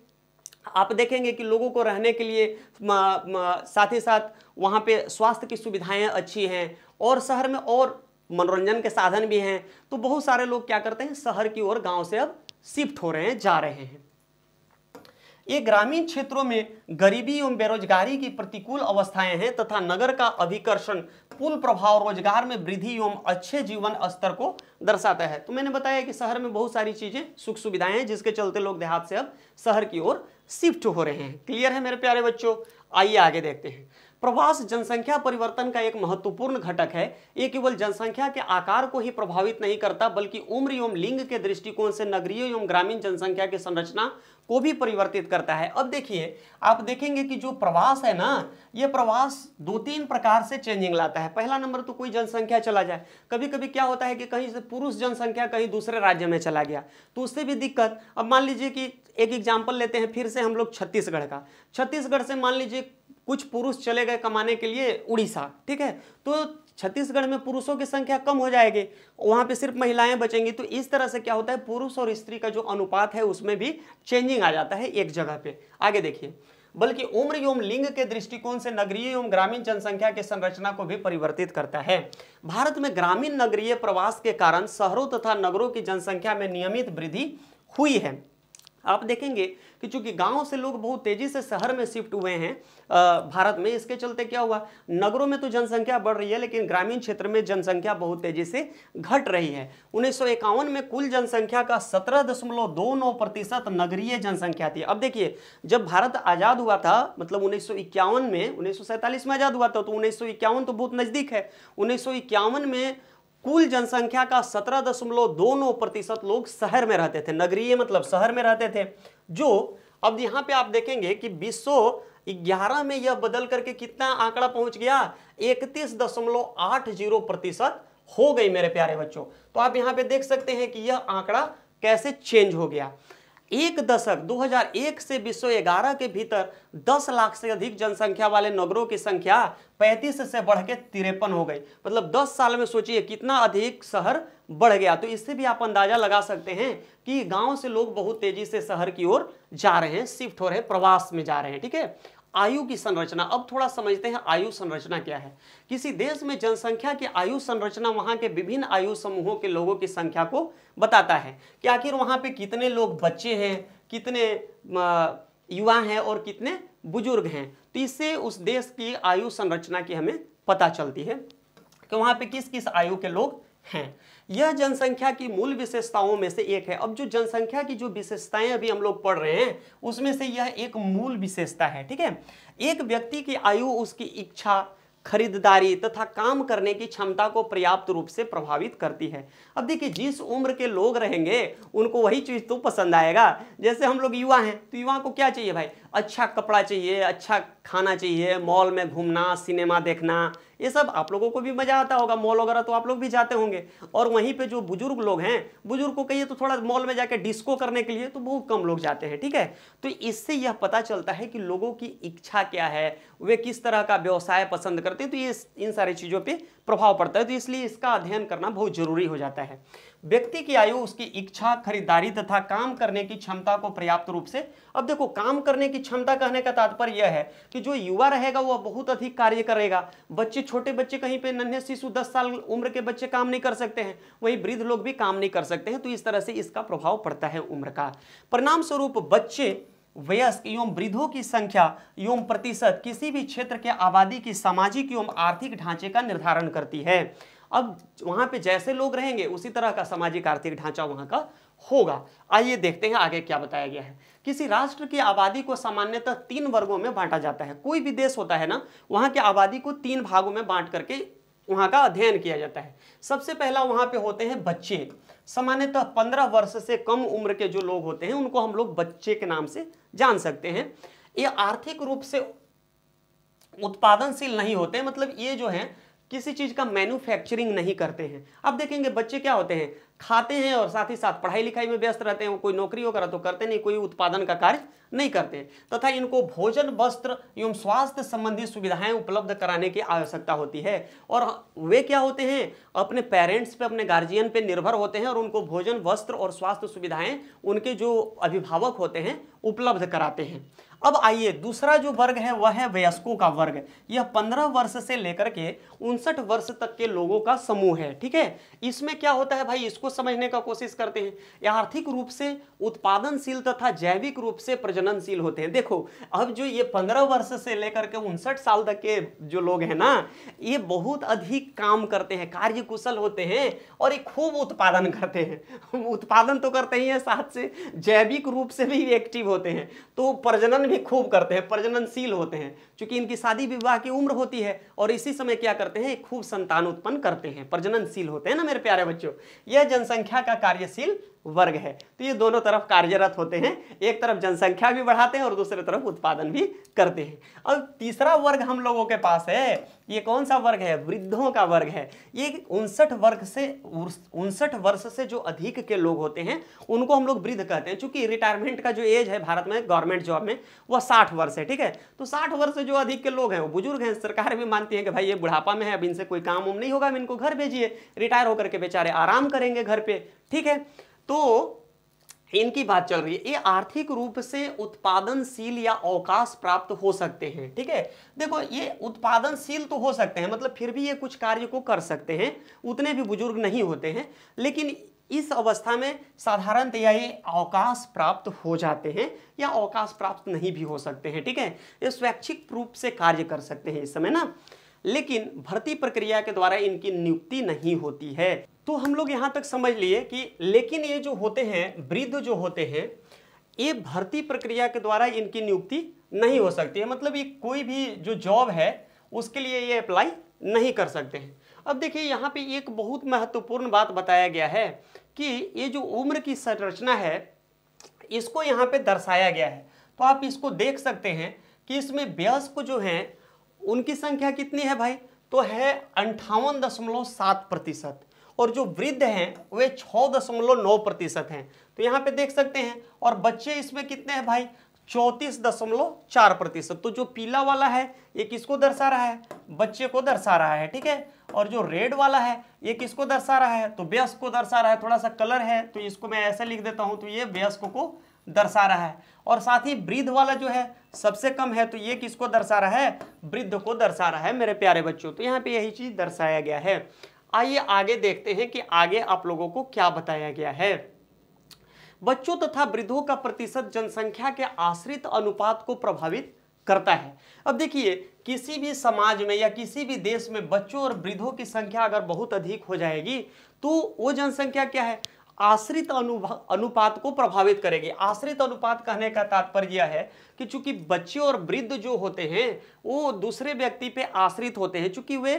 आप देखेंगे कि लोगों को रहने के लिए साथ ही साथ वहाँ पे स्वास्थ्य की सुविधाएं अच्छी हैं और शहर में और मनोरंजन के साधन भी हैं। तो बहुत सारे लोग क्या करते हैं, शहर की ओर गांव से अब शिफ्ट हो रहे हैं, जा रहे हैं। ये ग्रामीण क्षेत्रों में गरीबी एवं बेरोजगारी की प्रतिकूल अवस्थाएं हैं तथा नगर का अभिकर्षण कुल प्रभाव रोजगार में वृद्धि एवं अच्छे जीवन स्तर को दर्शाता है। तो मैंने बताया कि शहर में बहुत सारी चीजें सुख सुविधाएं हैं जिसके चलते लोग देहात से अब शहर की ओर शिफ्ट हो रहे हैं। क्लियर है मेरे प्यारे बच्चों, आइए आगे देखते हैं। प्रवास जनसंख्या परिवर्तन का एक महत्वपूर्ण घटक है। ये केवल जनसंख्या के आकार को ही प्रभावित नहीं करता बल्कि उम्र एवं लिंग के दृष्टिकोण से नगरीय एवं ग्रामीण जनसंख्या की संरचना को भी परिवर्तित करता है। अब देखिए, आप देखेंगे कि जो प्रवास है ना, ये प्रवास 2-3 प्रकार से चेंजिंग लाता है। पहला नंबर तो कोई जनसंख्या चला जाए, कभी कभी क्या होता है कि कहीं से पुरुष जनसंख्या कहीं दूसरे राज्य में चला गया तो उससे भी दिक्कत। अब मान लीजिए कि एक एग्जाम्पल लेते हैं फिर से हम लोग छत्तीसगढ़ का। छत्तीसगढ़ से मान लीजिए कुछ पुरुष चले गए कमाने के लिए उड़ीसा, ठीक है, तो छत्तीसगढ़ में पुरुषों की संख्या कम हो जाएगी, वहां पे सिर्फ महिलाएं बचेंगी। तो इस तरह से क्या होता है, पुरुष और स्त्री का जो अनुपात है उसमें भी चेंजिंग आ जाता है एक जगह पे। आगे देखिए, बल्कि उम्र एवं लिंग के दृष्टिकोण से नगरीय एवं ग्रामीण जनसंख्या की संरचना को भी परिवर्तित करता है। भारत में ग्रामीण नगरीय प्रवास के कारण शहरों तथा नगरों की जनसंख्या में नियमित वृद्धि हुई है। आप देखेंगे कि चूंकि गांव से लोग बहुत तेजी से शहर में शिफ्ट हुए हैं भारत में, इसके चलते क्या हुआ, नगरों में तो जनसंख्या बढ़ रही है लेकिन ग्रामीण क्षेत्र में जनसंख्या बहुत तेजी से घट रही है। 1951 में कुल जनसंख्या का 17.29% नगरीय जनसंख्या थी। अब देखिए, जब भारत आजाद हुआ था, मतलब 1951 में, 1947 में आजाद हुआ था, तो 1951 तो बहुत नजदीक है। 1951 में कुल जनसंख्या का 17.29% लोग शहर में रहते थे, नगरीय मतलब शहर में रहते थे। जो अब यहां पे आप देखेंगे कि 2011 में यह बदल करके कितना आंकड़ा पहुंच गया, 31.80% हो गई मेरे प्यारे बच्चों। तो आप यहां पे देख सकते हैं कि यह आंकड़ा कैसे चेंज हो गया। एक दशक 2001 से 2011 के भीतर 10 लाख से अधिक जनसंख्या वाले नगरों की संख्या 35 से बढ़ के 53 हो गई। मतलब 10 साल में सोचिए कितना अधिक शहर बढ़ गया। तो इससे भी आप अंदाजा लगा सकते हैं कि गांव से लोग बहुत तेजी से शहर की ओर जा रहे हैं, शिफ्ट हो रहे हैं, प्रवास में जा रहे हैं। ठीक है, आयु की संरचना, अब थोड़ा समझते हैं आयु संरचना क्या है। किसी देश में जनसंख्या की आयु संरचना वहां के विभिन्न आयु समूहों के लोगों की संख्या को बताता है कि आखिर वहां पे कितने लोग बच्चे हैं, कितने युवा हैं और कितने बुजुर्ग हैं। तो इससे उस देश की आयु संरचना की हमें पता चलती है कि वहां पे किस किस आयु के लोग हैं। यह जनसंख्या की मूल विशेषताओं में से एक है। अब जो जनसंख्या की जो विशेषताएं अभी हम लोग पढ़ रहे हैं उसमें से यह एक मूल विशेषता है। ठीक है, एक व्यक्ति की आयु उसकी इच्छा, खरीदारी तथा काम करने की क्षमता को पर्याप्त रूप से प्रभावित करती है। अब देखिए, जिस उम्र के लोग रहेंगे उनको वही चीज तो पसंद आएगा। जैसे हम लोग युवा हैं तो युवा को क्या चाहिए भाई, अच्छा कपड़ा चाहिए, अच्छा खाना चाहिए, मॉल में घूमना, सिनेमा देखना, ये सब आप लोगों को भी मजा आता होगा। मॉल वगैरह तो आप लोग भी जाते होंगे। और वहीं पे जो बुजुर्ग लोग हैं, बुजुर्ग को कहिए तो थोड़ा मॉल में जाके डिस्को करने के लिए तो बहुत कम लोग जाते हैं। ठीक है, तो इससे यह पता चलता है कि लोगों की इच्छा क्या है, वे किस तरह का व्यवसाय पसंद करते हैं। तो ये इन सारी चीजों पे प्रभाव पड़ता है। तो इसलिए इसका अध्ययन करना बहुत जरूरी हो जाता है। व्यक्ति की आयु उसकी इच्छा, खरीदारी तथा काम करने की क्षमता को पर्याप्त रूप से, अब देखो काम करने की क्षमता कहने का तात्पर्य यह है कि जो युवा रहेगा वह बहुत अधिक कार्य करेगा। बच्चे, छोटे बच्चे, कहीं पे नन्हे शिशु 10 साल उम्र के बच्चे काम नहीं कर सकते हैं, वहीं वृद्ध लोग भी काम नहीं कर सकते हैं। तो इस तरह से इसका प्रभाव पड़ता है उम्र का। परिणाम स्वरूप बच्चे, वयस्क एवं वृद्धों की संख्या एवं प्रतिशत किसी भी क्षेत्र के आबादी की सामाजिक एवं आर्थिक ढांचे का निर्धारण करती है। अब वहां पे जैसे लोग रहेंगे उसी तरह का सामाजिक आर्थिक ढांचा वहां का होगा। आइए देखते हैं आगे क्या बताया गया है। किसी राष्ट्र की आबादी को सामान्यतः 3 वर्गों में बांटा जाता है। कोई भी देश होता है ना, वहां की आबादी को 3 भागों में बांट करके वहां का अध्ययन किया जाता है। सबसे पहला वहां पे होते हैं बच्चे। सामान्यतः 15 वर्ष से कम उम्र के जो लोग होते हैं उनको हम लोग बच्चे के नाम से जान सकते हैं। ये आर्थिक रूप से उत्पादनशील नहीं होते, मतलब ये जो है किसी चीज का मैन्युफैक्चरिंग नहीं करते हैं। अब देखेंगे बच्चे क्या होते हैं, खाते हैं और साथ ही साथ पढ़ाई लिखाई में व्यस्त रहते हैं। कोई नौकरी वगैरह तो करते नहीं, कोई उत्पादन का कार्य नहीं करते, तथा इनको भोजन, वस्त्र एवं स्वास्थ्य संबंधी सुविधाएं उपलब्ध कराने की आवश्यकता होती है। और वे क्या होते हैं, अपने पेरेंट्स पे, अपने गार्जियन पे निर्भर होते हैं और उनको भोजन, वस्त्र और स्वास्थ्य सुविधाएं उनके जो अभिभावक होते हैं उपलब्ध कराते हैं। अब आइए दूसरा जो वर्ग है वह है वयस्कों का वर्ग। यह 15 वर्ष से लेकर के 59 वर्ष तक के लोगों का समूह है। ठीक है, इसमें क्या होता है भाई, इसको इसको समझने का कोशिश करते हैं। ये आर्थिक रूप से उत्पादनशील तथा जैविक रूप से प्रजननशील होते हैं। देखो अब जो ये 15 वर्ष से लेकर के 59 साल तक के जो लोग हैं ना, ये बहुत अधिक काम करते हैं, कार्य कुशल होते हैं और ये खूब उत्पादन करते हैं। उत्पादन तो करते ही हैं, साथ से जैविक रूप से भी एक्टिव होते हैं, तो प्रजनन भी खूब करते हैं, प्रजननशील होते हैं। क्योंकि इनकी शादी विवाह की उम्र होती है और इसी समय क्या करते हैं, खूब संतान उत्पन्न करते हैं, प्रजननशील होते हैं ना मेरे प्यारे बच्चों। यह जनसंख्या का कार्यशील वर्ग है। तो ये दोनों तरफ कार्यरत होते हैं, एक तरफ जनसंख्या भी बढ़ाते हैं और दूसरी तरफ उत्पादन भी करते हैं। अब तीसरा वर्ग हम लोगों के पास है, ये कौन सा वर्ग है, वृद्धों का वर्ग है। ये 59 वर्ष से जो अधिक के लोग होते हैं उनको हम लोग वृद्ध कहते हैं। चूंकि रिटायरमेंट का जो एज है भारत में गवर्नमेंट जॉब में वह 60 वर्ष है, ठीक है। तो 60 वर्ष से जो अधिक के लोग हैं वो बुजुर्ग हैं। सरकार भी मानती है कि भाई ये बुढ़ापा में है, अब इनसे कोई काम नहीं होगा, अब इनको घर भेजिए, रिटायर होकर के बेचारे आराम करेंगे घर पे, ठीक है। तो इनकी बात चल रही है, ये आर्थिक रूप से उत्पादनशील या अवकाश प्राप्त हो सकते हैं, ठीक है। देखो ये उत्पादनशील तो हो सकते हैं, मतलब फिर भी ये कुछ कार्य को कर सकते हैं, उतने भी बुजुर्ग नहीं होते हैं, लेकिन इस अवस्था में साधारणतया ये अवकाश प्राप्त हो जाते हैं या अवकाश प्राप्त नहीं भी हो सकते हैं, ठीक है। ये स्वैच्छिक रूप से कार्य कर सकते हैं इस समय ना, लेकिन भर्ती प्रक्रिया के द्वारा इनकी नियुक्ति नहीं होती है। तो हम लोग यहाँ तक समझ लिए कि लेकिन ये जो होते हैं वृद्ध जो होते हैं, ये भर्ती प्रक्रिया के द्वारा इनकी नियुक्ति नहीं हो सकती है, मतलब ये कोई भी जो जॉब है उसके लिए ये अप्लाई नहीं कर सकते हैं। अब देखिए यहाँ पे एक बहुत महत्वपूर्ण बात बताया गया है कि ये जो उम्र की संरचना है इसको यहाँ पे दर्शाया गया है। तो आप इसको देख सकते हैं कि इसमें वयस्क जो हैं उनकी संख्या कितनी है भाई, तो है 58.7% और जो वृद्ध हैं वे 6.9% हैं। तो यहाँ पे देख सकते हैं, और बच्चे इसमें कितने हैं भाई, 34.4%। तो जो पीला वाला है ये किसको दर्शा रहा है, बच्चे को दर्शा रहा है, ठीक है। और जो रेड वाला है ये किसको दर्शा रहा है, तो वयस्क को दर्शा रहा है। थोड़ा सा कलर है तो इसको मैं ऐसे लिख देता हूं, तो ये वयस्क को दर्शा रहा है। और साथ ही वृद्ध वाला जो है सबसे कम है, तो ये किसको दर्शा रहा है, वृद्ध को दर्शा रहा है मेरे प्यारे बच्चों। तो यहाँ पे यही चीज दर्शाया गया है। आइए आगे देखते हैं कि आगे आप लोगों को क्या बताया गया है। बच्चों तथा वृद्धों का प्रतिशत जनसंख्या के आश्रित अनुपात को प्रभावित करता है। अब देखिए किसी भी समाज में या किसी भी देश में बच्चों और वृद्धों की संख्या अगर बहुत अधिक हो जाएगी तो वो जनसंख्या क्या है, आश्रित अनुपात को प्रभावित करेगी। आश्रित अनुपात कहने का तात्पर्य है कि चूंकि बच्चे और वृद्ध जो होते हैं वो दूसरे व्यक्ति पे आश्रित होते हैं, चूंकि वे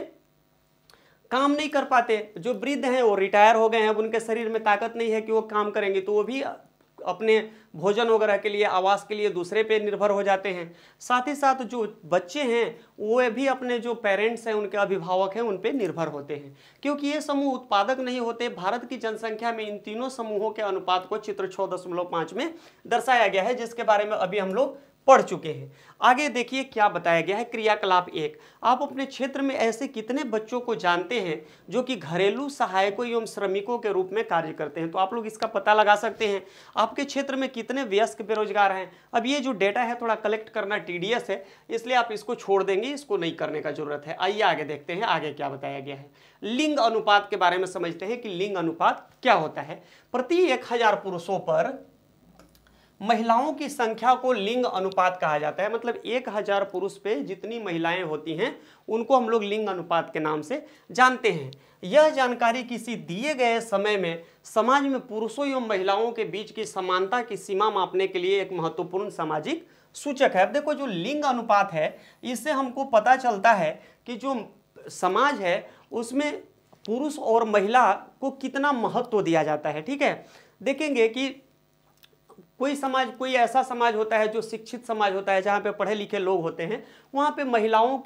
काम नहीं कर पाते। जो वृद्ध हैं वो रिटायर हो गए हैं, अब उनके शरीर में ताकत नहीं है कि वो काम करेंगे, तो वो भी अपने भोजन वगैरह के लिए, आवास के लिए दूसरे पे निर्भर हो जाते हैं। साथ ही साथ जो बच्चे हैं वो भी अपने जो पेरेंट्स हैं, उनके अभिभावक हैं, उन पे निर्भर होते हैं। क्योंकि ये समूह उत्पादक नहीं होते, भारत की जनसंख्या में इन तीनों समूहों के अनुपात को चित्र 6.5 में दर्शाया गया है, जिसके बारे में अभी हम लोग पढ़ चुके हैं। आगे देखिए क्या बताया गया है। क्रियाकलाप 1, आप अपने क्षेत्र में ऐसे कितने बच्चों को जानते हैं जो कि घरेलू सहायकों एवं श्रमिकों के रूप में कार्य करते हैं। तो आप लोग इसका पता लगा सकते हैं, आपके क्षेत्र में कितने वयस्क बेरोजगार हैं। अब ये जो डेटा है थोड़ा कलेक्ट करना टीडियस है, इसलिए आप इसको छोड़ देंगे, इसको नहीं करने का जरूरत है। आइए आगे देखते हैं आगे क्या बताया गया है। लिंग अनुपात के बारे में समझते हैं कि लिंग अनुपात क्या होता है। प्रति 1000 पुरुषों पर महिलाओं की संख्या को लिंग अनुपात कहा जाता है। मतलब 1000 पुरुष पे जितनी महिलाएं होती हैं उनको हम लोग लिंग अनुपात के नाम से जानते हैं। यह जानकारी किसी दिए गए समय में समाज में पुरुषों एवं महिलाओं के बीच की समानता की सीमा मापने के लिए एक महत्वपूर्ण सामाजिक सूचक है। अब देखो जो लिंग अनुपात है इससे हमको पता चलता है कि जो समाज है उसमें पुरुष और महिला को कितना महत्व दिया जाता है, ठीक है। देखेंगे कि कोई समाज, कोई ऐसा समाज होता है जो शिक्षित समाज होता है, जहाँ पे पढ़े लिखे लोग होते हैं, वहाँ पे महिलाओं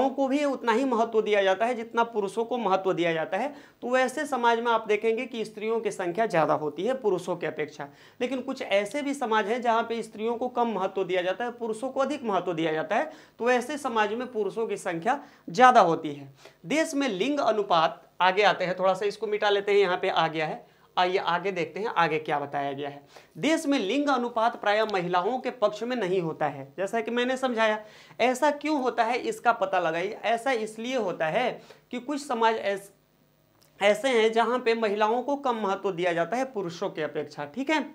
को भी उतना ही महत्व दिया जाता है जितना पुरुषों को महत्व दिया जाता है। तो वैसे समाज में आप देखेंगे कि स्त्रियों की संख्या ज़्यादा होती है पुरुषों की अपेक्षा। लेकिन कुछ ऐसे भी समाज हैं जहाँ पे स्त्रियों को कम महत्व दिया जाता है, पुरुषों को अधिक महत्व दिया जाता है। तो ऐसे समाज में पुरुषों की संख्या ज़्यादा होती है। देश में लिंग अनुपात, आगे आते हैं, थोड़ा सा इसको मिटा लेते हैं, यहाँ पे आ गया है। आइए आगे देखते हैं आगे क्या बताया गया है। देश में लिंग अनुपात प्रायः महिलाओं के पक्ष में नहीं होता है, जैसा कि मैंने समझाया। ऐसा क्यों होता है इसका पता लगाइए। ऐसा इसलिए होता है कि कुछ समाज ऐसे हैं जहां पे महिलाओं को कम महत्व दिया जाता है पुरुषों की अपेक्षा। ठीक है,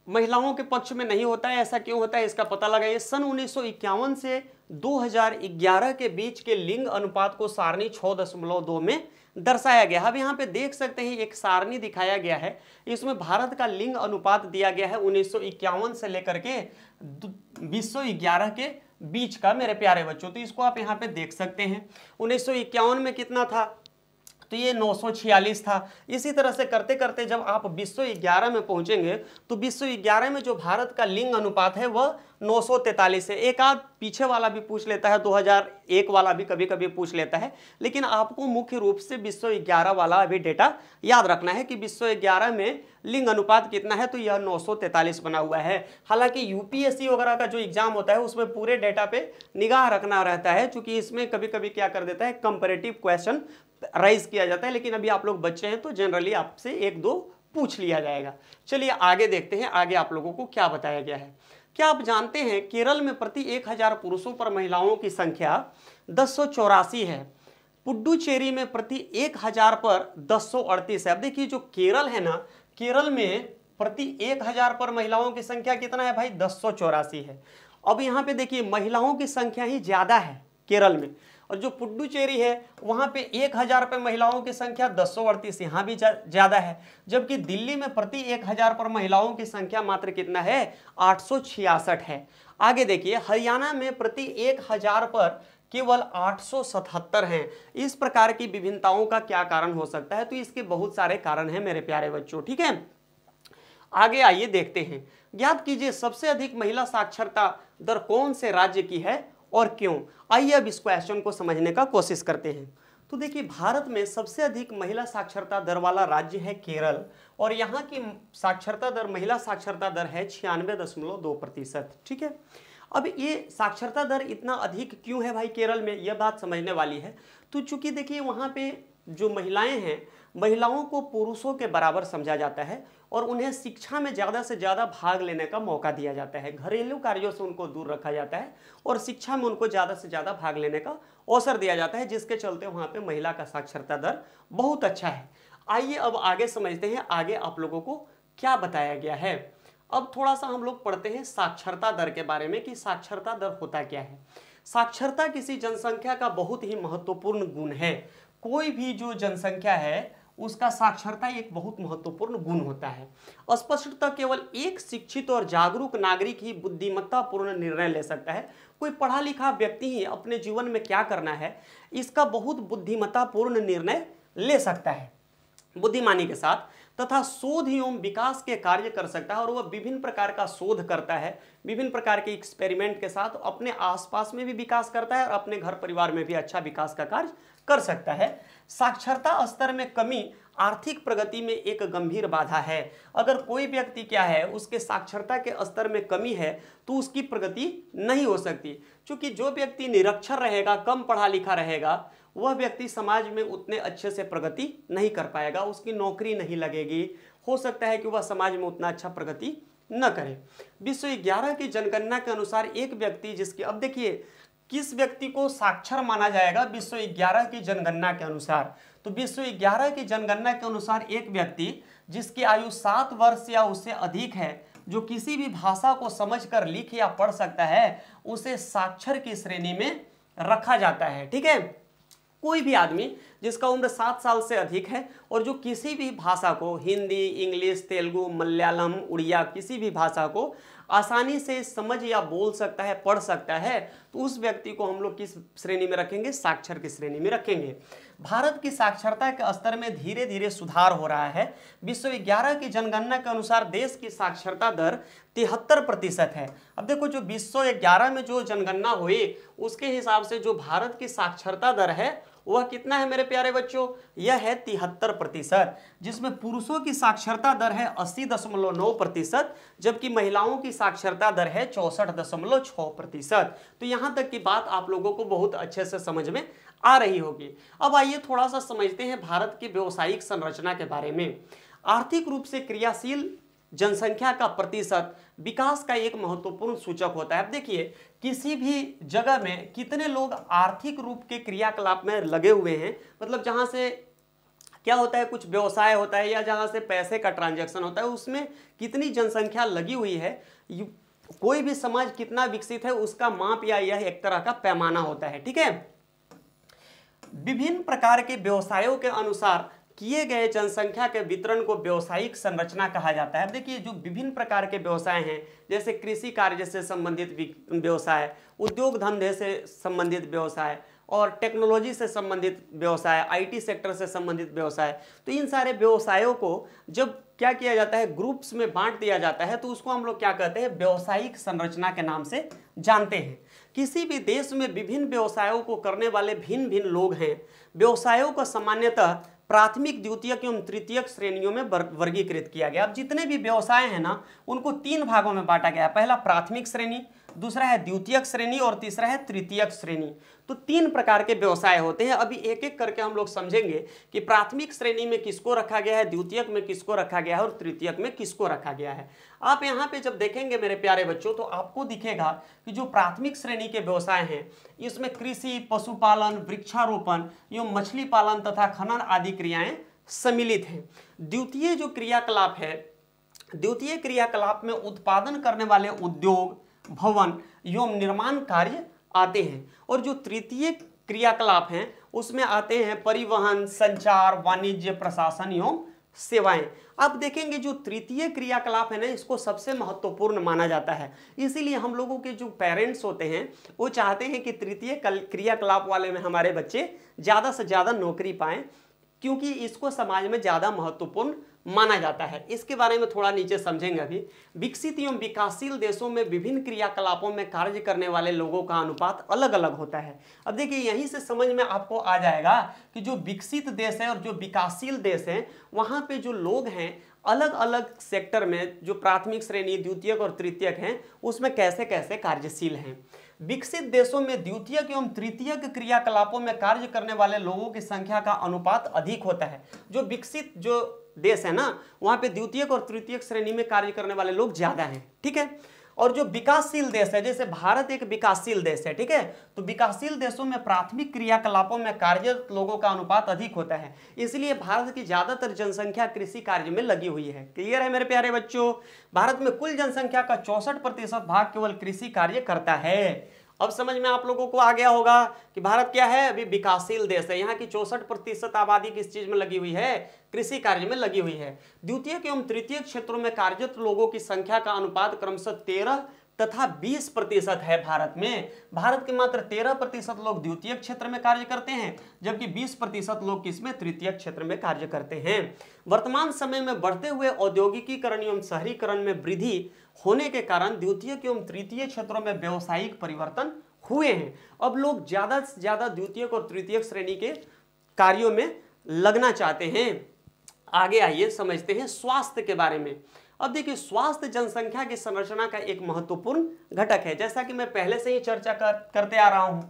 महिलाओं के पक्ष में नहीं होता है। ऐसा क्यों होता है इसका पता लगाइए। सन 1951 से 2011 के बीच के लिंग अनुपात को सारणी 6.2 में दर्शाया गया। अब यहाँ पे देख सकते हैं एक सारणी दिखाया गया है, इसमें भारत का लिंग अनुपात दिया गया है 1951 से लेकर के 2011 के बीच का मेरे प्यारे बच्चों। तो इसको आप यहाँ पे देख सकते हैं 1951 में कितना था, तो ये 946 था। इसी तरह से करते करते जब आप 2011 में पहुंचेंगे तो 2011 में जो भारत का लिंग अनुपात है वह 943 है। एक आध पीछे वाला भी पूछ लेता है, 2001 वाला भी कभी कभी पूछ लेता है, लेकिन आपको मुख्य रूप से 2011 वाला अभी डेटा याद रखना है कि 2011 में लिंग अनुपात कितना है, तो यह 943 बना हुआ है। हालांकि यूपीएससी वगैरह का जो एग्जाम होता है उसमें पूरे डेटा पे निगाह रखना रहता है, क्योंकि इसमें कभी कभी क्या कर देता है, कंपैरेटिव क्वेश्चन राइज किया जाता है। लेकिन अभी आप लोग बच्चे हैं तो जनरली आपसे एक दो पूछ लिया जाएगा। चलिए आगे देखते हैं, आगे आप लोगों को क्या बताया गया है। क्या आप जानते हैं केरल में प्रति 1000 पुरुषों पर महिलाओं की संख्या 1084 है। पुडुचेरी में प्रति 1000 पर 1038 है। अब देखिए जो केरल है ना, केरल में प्रति 1000 पर महिलाओं की संख्या कितना है भाई, 1084 है। अब यहाँ पे देखिए महिलाओं की संख्या ही ज्यादा है केरल में, और जो पुडुचेरी है वहां पे 1000 पे महिलाओं की संख्या 1038 यहाँ भी ज्यादा है। जबकि दिल्ली में प्रति 1000 पर महिलाओं की संख्या मात्र कितना है, 866 है। आगे देखिए हरियाणा में प्रति 1000 पर केवल 877 हैं। इस प्रकार की विभिन्नताओं का क्या कारण हो सकता है, तो इसके बहुत सारे कारण हैं मेरे प्यारे बच्चों। ठीक है, आगे आइए देखते हैं। ज्ञात कीजिए सबसे अधिक महिला साक्षरता दर कौन से राज्य की है और क्यों। आइए अब इस क्वेश्चन को समझने का कोशिश करते हैं। तो देखिए भारत में सबसे अधिक महिला साक्षरता दर वाला राज्य है केरल, और यहाँ की साक्षरता दर, महिला साक्षरता दर है 96.2%। ठीक है, अब ये साक्षरता दर इतना अधिक क्यों है भाई केरल में, यह बात समझने वाली है। तो चूंकि देखिए वहाँ पे जो महिलाएं हैं, महिलाओं को पुरुषों के बराबर समझा जाता है और उन्हें शिक्षा में ज़्यादा से ज़्यादा भाग लेने का मौका दिया जाता है। घरेलू कार्यों से उनको दूर रखा जाता है और शिक्षा में उनको ज़्यादा से ज़्यादा भाग लेने का अवसर दिया जाता है, जिसके चलते वहाँ पे महिला का साक्षरता दर बहुत अच्छा है। आइए अब आगे समझते हैं, आगे आप लोगों को क्या बताया गया है। अब थोड़ा सा हम लोग पढ़ते हैं साक्षरता दर के बारे में कि साक्षरता दर होता क्या है। साक्षरता किसी जनसंख्या का बहुत ही महत्वपूर्ण गुण है। कोई भी जो जनसंख्या है उसका साक्षरता एक बहुत महत्वपूर्ण गुण होता है। स्पष्टतः केवल एक शिक्षित और जागरूक नागरिक ही बुद्धिमत्तापूर्ण निर्णय ले सकता है। कोई पढ़ा लिखा व्यक्ति ही अपने जीवन में क्या करना है इसका बहुत बुद्धिमत्तापूर्ण निर्णय ले सकता है बुद्धिमानी के साथ, तथा शोध एवं विकास के कार्य कर सकता है। और वह विभिन्न प्रकार का शोध करता है, विभिन्न प्रकार के एक्सपेरिमेंट के साथ अपने आसपास में भी विकास करता है और अपने घर परिवार में भी अच्छा विकास का कार्य कर सकता है। साक्षरता स्तर में कमी आर्थिक प्रगति में एक गंभीर बाधा है। अगर कोई व्यक्ति क्या है, उसके साक्षरता के स्तर में कमी है तो उसकी प्रगति नहीं हो सकती, क्योंकि जो व्यक्ति निरक्षर रहेगा, कम पढ़ा लिखा रहेगा, वह व्यक्ति समाज में उतने अच्छे से प्रगति नहीं कर पाएगा, उसकी नौकरी नहीं लगेगी, हो सकता है कि वह समाज में उतना अच्छा प्रगति न करे। विश्व 11 की जनगणना के अनुसार एक व्यक्ति जिसकी, अब देखिए किस व्यक्ति को साक्षर माना जाएगा विश्व 11 की जनगणना के अनुसार, तो विश्व 11 की जनगणना के अनुसार एक व्यक्ति जिसकी आयु 7 वर्ष या उससे अधिक है, जो किसी भी भाषा को समझकर लिख या पढ़ सकता है, उसे साक्षर की श्रेणी में रखा जाता है। ठीक है, कोई भी आदमी जिसका उम्र 7 साल से अधिक है और जो किसी भी भाषा को, हिंदी, इंग्लिश, तेलुगु, मलयालम, उड़िया, किसी भी भाषा को आसानी से समझ या बोल सकता है, पढ़ सकता है, तो उस व्यक्ति को हम लोग किस श्रेणी में रखेंगे, साक्षर की श्रेणी में रखेंगे। भारत की साक्षरता के स्तर में धीरे धीरे सुधार हो रहा है। विश्व 11 की जनगणना के अनुसार देश की साक्षरता दर 73% है। अब देखो जो विश्व 11 में जो जनगणना हुई उसके हिसाब से जो भारत की साक्षरता दर है वह कितना है मेरे प्यारे बच्चों, यह है 73%, जिसमें पुरुषों की साक्षरता दर है 80.9%, जबकि महिलाओं की साक्षरता दर है 64.6%। तो यहाँ तक की बात आप लोगों को बहुत अच्छे से समझ में आ रही होगी। अब आइए थोड़ा सा समझते हैं भारत की व्यावसायिक संरचना के बारे में। आर्थिक रूप से क्रियाशील जनसंख्या का प्रतिशत विकास का एक महत्वपूर्ण सूचक होता है। अब देखिए किसी भी जगह में कितने लोग आर्थिक रूप के क्रियाकलाप में लगे हुए हैं, मतलब जहां से क्या होता है, कुछ व्यवसाय होता है या जहां से पैसे का ट्रांजैक्शन होता है, उसमें कितनी जनसंख्या लगी हुई है, कोई भी समाज कितना विकसित है उसका माप या यह एक तरह का पैमाना होता है। ठीक है, विभिन्न प्रकार के व्यवसायों के अनुसार किए गए जनसंख्या के वितरण को व्यवसायिक संरचना कहा जाता है। देखिए जो विभिन्न प्रकार के व्यवसाय हैं, जैसे कृषि कार्य से संबंधित व्यवसाय, उद्योग धंधे से संबंधित व्यवसाय और टेक्नोलॉजी से संबंधित व्यवसाय, आईटी सेक्टर से संबंधित व्यवसाय, तो इन सारे व्यवसायों को जब क्या किया जाता है, ग्रुप्स में बांट दिया जाता है, तो उसको हम लोग क्या कहते हैं, व्यवसायिक संरचना के नाम से जानते हैं। किसी भी देश में विभिन्न व्यवसायों को करने वाले भिन्न भिन्न लोग हैं। व्यवसायों को सामान्यतः प्राथमिक, द्वितीयक एवं तृतीयक श्रेणियों में वर्गीकृत किया गया। अब जितने भी व्यवसाय हैं ना, उनको 3 भागों में बांटा गया है। पहला प्राथमिक श्रेणी, दूसरा है द्वितीयक श्रेणी और तीसरा है तृतीयक श्रेणी। तो 3 प्रकार के व्यवसाय होते हैं। अभी एक एक करके हम लोग समझेंगे कि प्राथमिक श्रेणी में किसको रखा गया है, द्वितीयक में किसको रखा गया है और तृतीयक में किसको रखा गया है। आप यहाँ पे जब देखेंगे मेरे प्यारे बच्चों, तो आपको दिखेगा कि जो प्राथमिक श्रेणी के व्यवसाय हैं, इसमें कृषि, पशुपालन, वृक्षारोपण एवं मछली पालन तथा खनन आदि क्रियाएं सम्मिलित हैं। द्वितीय जो क्रियाकलाप है, द्वितीय क्रियाकलाप में उत्पादन करने वाले उद्योग, भवन एवं निर्माण कार्य आते हैं। और जो तृतीय क्रियाकलाप हैं उसमें आते हैं परिवहन, संचार, वाणिज्य, प्रशासन एवं सेवाएं। अब देखेंगे जो तृतीय क्रियाकलाप है ना, इसको सबसे महत्वपूर्ण माना जाता है। इसीलिए हम लोगों के जो पेरेंट्स होते हैं वो चाहते हैं कि तृतीय क्रियाकलाप वाले में हमारे बच्चे ज़्यादा से ज़्यादा नौकरी पाएं, क्योंकि इसको समाज में ज़्यादा महत्वपूर्ण माना जाता है। इसके बारे में थोड़ा नीचे समझेंगे। अभी विकसित एवं विकासशील देशों में विभिन्न क्रियाकलापों में कार्य करने वाले लोगों का अनुपात अलग अलग होता है। अब देखिए यहीं से समझ में आपको आ जाएगा कि जो विकसित देश है और जो विकासशील देश है, वहाँ पे जो लोग हैं अलग अलग सेक्टर में, जो प्राथमिक श्रेणी, द्वितीयक और तृतीयक हैं, उसमें कैसे कैसे कार्यशील हैं। विकसित देशों में द्वितीयक एवं तृतीयक क्रियाकलापों में कार्य करने वाले लोगों की संख्या का अनुपात अधिक होता है। जो विकसित जो देश है ना, वहां पे द्वितीयक और तृतीयक श्रेणी में कार्य करने वाले लोग ज्यादा हैं। ठीक है, और जो विकासशील देश है, जैसे भारत एक विकासशील देश है, ठीक है, तो विकासशील देशों में प्राथमिक क्रियाकलापों में कार्यरत लोगों का अनुपात अधिक होता है। इसलिए भारत की ज्यादातर जनसंख्या कृषि कार्य में लगी हुई है। क्लियर है मेरे प्यारे बच्चों? भारत में कुल जनसंख्या का 64% भाग केवल कृषि कार्य करता है। अब समझ में आप लोगों को आ गया होगा कि भारत क्या है, अभी विकासशील देश है। यहाँ की 64% आबादी किस चीज में लगी हुई है, कृषि कार्य में लगी हुई है। द्वितीयक एवं तृतीयक क्षेत्रों में कार्यरत लोगों की संख्या का अनुपात क्रमशः 13 तथा 20% है भारत में। भारत के मात्र 13% लोग द्वितीयक क्षेत्र में कार्य करते हैं, जबकि 20% लोग किसमें, तृतीयक क्षेत्र में कार्य करते हैं। वर्तमान समय में बढ़ते हुए औद्योगिकीकरण एवं शहरीकरण में वृद्धि होने के कारण द्वितीयक एवं तृतीय क्षेत्रों में व्यावसायिक परिवर्तन हुए हैं। अब लोग ज्यादा से ज्यादा द्वितीयक और तृतीयक श्रेणी के कार्यों में लगना चाहते हैं। आगे आइए समझते हैं स्वास्थ्य के बारे में। अब देखिए स्वास्थ्य जनसंख्या की संरचना का एक महत्वपूर्ण घटक है। जैसा कि मैं पहले से ही चर्चा करते आ रहा हूं,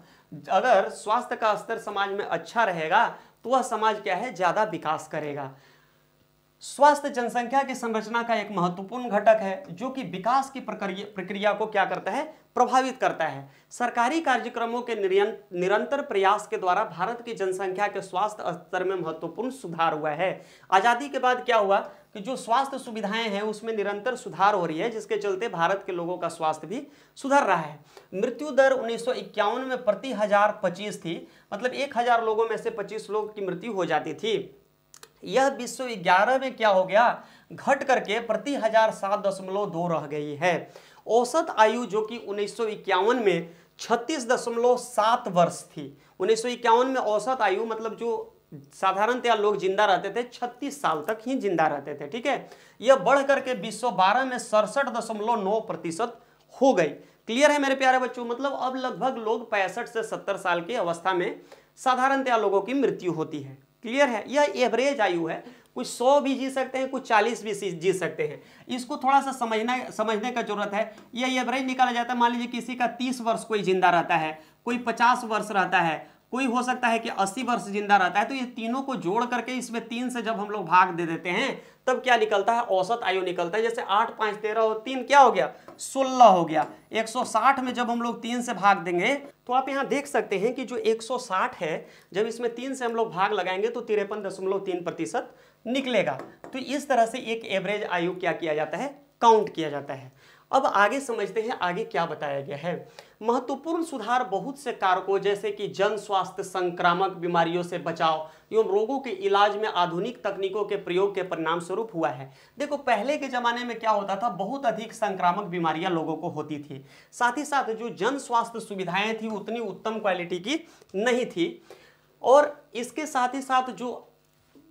अगर स्वास्थ्य का स्तर समाज में अच्छा रहेगा तो वह समाज क्या है, ज्यादा विकास करेगा। स्वास्थ्य जनसंख्या की संरचना का एक महत्वपूर्ण घटक है जो कि विकास की प्रक्रिया को क्या करता है, प्रभावित करता है। सरकारी कार्यक्रमों के निरंतर प्रयास के द्वारा भारत की जनसंख्या के स्वास्थ्य स्तर में महत्वपूर्ण सुधार हुआ है। आजादी के बाद क्या हुआ कि जो स्वास्थ्य सुविधाएं हैं उसमें निरंतर सुधार हो रही है, जिसके चलते भारत के लोगों का स्वास्थ्य भी सुधर रहा है। मृत्यु दर 1951 में प्रति 1000 25 थी, मतलब 1000 लोगों में से 25 लोग की मृत्यु हो जाती थी। यह 2011 में क्या हो गया, घट करके प्रति 1000 7.2 रह गई है। औसत आयु जो कि 1951 में 36.7 वर्ष थी। 1951 में औसत आयु मतलब जो साधारणतया लोग जिंदा रहते थे 36 साल तक ही जिंदा रहते थे। ठीक है, यह बढ़ करके 2012 में 67.9% हो गई। क्लियर है मेरे प्यारे बच्चों? मतलब अब लगभग लोग 65 से 70 साल की अवस्था में साधारणतया लोगों की मृत्यु होती है। क्लियर है? यह एवरेज आयु है, कुछ 100 भी जी सकते हैं, कुछ 40 भी जी सकते हैं। इसको थोड़ा सा समझने का जरूरत है। यह एवरेज निकाला जाता है। मान लीजिए किसी का 30 वर्ष कोई जिंदा रहता है, कोई 50 वर्ष रहता है, कोई हो सकता है कि 80 वर्ष जिंदा रहता है। तो ये तीनों को जोड़ करके इसमें 3 से जब हम लोग भाग दे देते हैं तब क्या निकलता है, औसत आयु निकलता है। जैसे 8 5 13 और 3 क्या हो गया, 16 हो गया। 160 में जब हम लोग 3 से भाग देंगे तो आप यहाँ देख सकते हैं कि जो 160 है जब इसमें 3 से हम लोग भाग लगाएंगे तो 53.3% निकलेगा। तो इस तरह से एक एवरेज आयु क्या किया जाता है, काउंट किया जाता है। अब आगे समझते हैं आगे क्या बताया गया है। महत्वपूर्ण सुधार बहुत से कारकों जैसे कि जन स्वास्थ्य, संक्रामक बीमारियों से बचाव एवं रोगों के इलाज में आधुनिक तकनीकों के प्रयोग के परिणाम स्वरूप हुआ है। देखो पहले के जमाने में क्या होता था, बहुत अधिक संक्रामक बीमारियां लोगों को होती थी। साथ ही साथ जो जन स्वास्थ्य सुविधाएं थी उतनी उत्तम क्वालिटी की नहीं थी। और इसके साथ ही साथ जो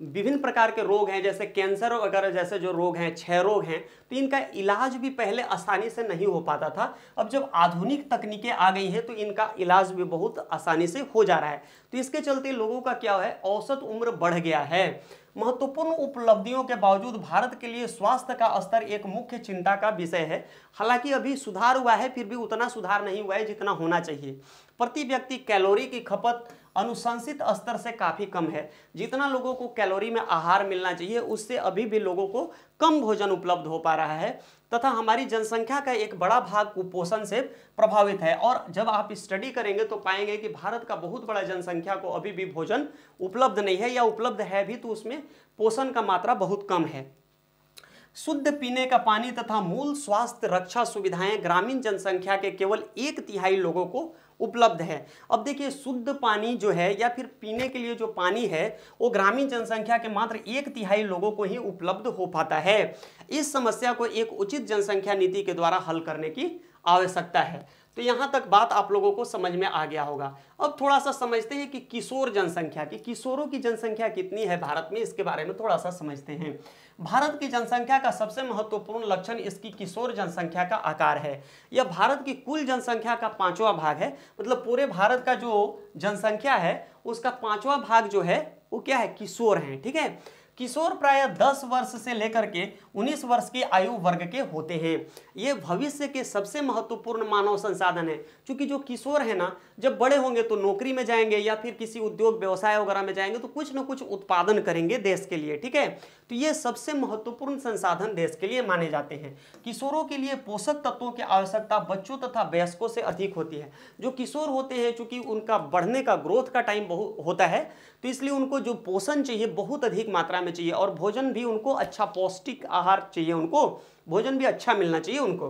विभिन्न प्रकार के रोग हैं जैसे कैंसर वगैरह जैसे जो रोग हैं, क्षय रोग हैं, तो इनका इलाज भी पहले आसानी से नहीं हो पाता था। अब जब आधुनिक तकनीकें आ गई हैं तो इनका इलाज भी बहुत आसानी से हो जा रहा है। तो इसके चलते लोगों का क्या है, औसत उम्र बढ़ गया है। महत्वपूर्ण उपलब्धियों के बावजूद भारत के लिए स्वास्थ्य का स्तर एक मुख्य चिंता का विषय है। हालांकि अभी सुधार हुआ है फिर भी उतना सुधार नहीं हुआ है जितना होना चाहिए। प्रति व्यक्ति कैलोरी की खपत अनुशंसित स्तर से काफी कम है। जितना लोगों को कैलोरी में आहार मिलना चाहिए उससे अभी भी लोगों को कम भोजन उपलब्ध हो पा रहा है तथा हमारी जनसंख्या का एक बड़ा भाग कुपोषण से प्रभावित है। और जब आप स्टडी करेंगे तो पाएंगे कि भारत का बहुत बड़ा जनसंख्या को अभी भी भोजन उपलब्ध नहीं है, या उपलब्ध है भी तो उसमें पोषण का मात्रा बहुत कम है। शुद्ध पीने का पानी तथा मूल स्वास्थ्य रक्षा सुविधाएं ग्रामीण जनसंख्या के केवल 1/3 लोगों को उपलब्ध है। अब देखिए शुद्ध पानी जो है या फिर पीने के लिए जो पानी है वो ग्रामीण जनसंख्या के मात्र 1/3 लोगों को ही उपलब्ध हो पाता है। इस समस्या को एक उचित जनसंख्या नीति के द्वारा हल करने की आवश्यकता है। तो यहाँ तक बात आप लोगों को समझ में आ गया होगा। अब थोड़ा सा समझते हैं कि किशोर जनसंख्या की, किशोरों की जनसंख्या कितनी है भारत में, इसके बारे में थोड़ा सा समझते हैं। भारत की जनसंख्या का सबसे महत्वपूर्ण लक्षण इसकी किशोर जनसंख्या का आकार है। यह भारत की कुल जनसंख्या का 5वां भाग है। मतलब पूरे भारत का जो जनसंख्या है उसका 5वां भाग जो है वो क्या है, किशोर हैं। ठीक है, किशोर प्रायः 10 वर्ष से लेकर के 19 वर्ष की आयु वर्ग के होते हैं। ये भविष्य के सबसे महत्वपूर्ण मानव संसाधन है, क्योंकि जो किशोर है ना जब बड़े होंगे तो नौकरी में जाएंगे या फिर किसी उद्योग व्यवसाय वगैरह में जाएंगे तो कुछ ना कुछ उत्पादन करेंगे देश के लिए। ठीक है, तो ये सबसे महत्वपूर्ण संसाधन देश के लिए माने जाते हैं। किशोरों के लिए पोषक तत्वों की आवश्यकता बच्चों तथा वयस्कों से अधिक होती है। जो किशोर होते हैं चूंकि उनका बढ़ने का ग्रोथ का टाइम बहुत होता है तो इसलिए उनको जो पोषण चाहिए बहुत अधिक मात्रा में चाहिए और भोजन भी उनको अच्छा पौष्टिक आहार चाहिए, उनको भोजन भी अच्छा मिलना चाहिए उनको।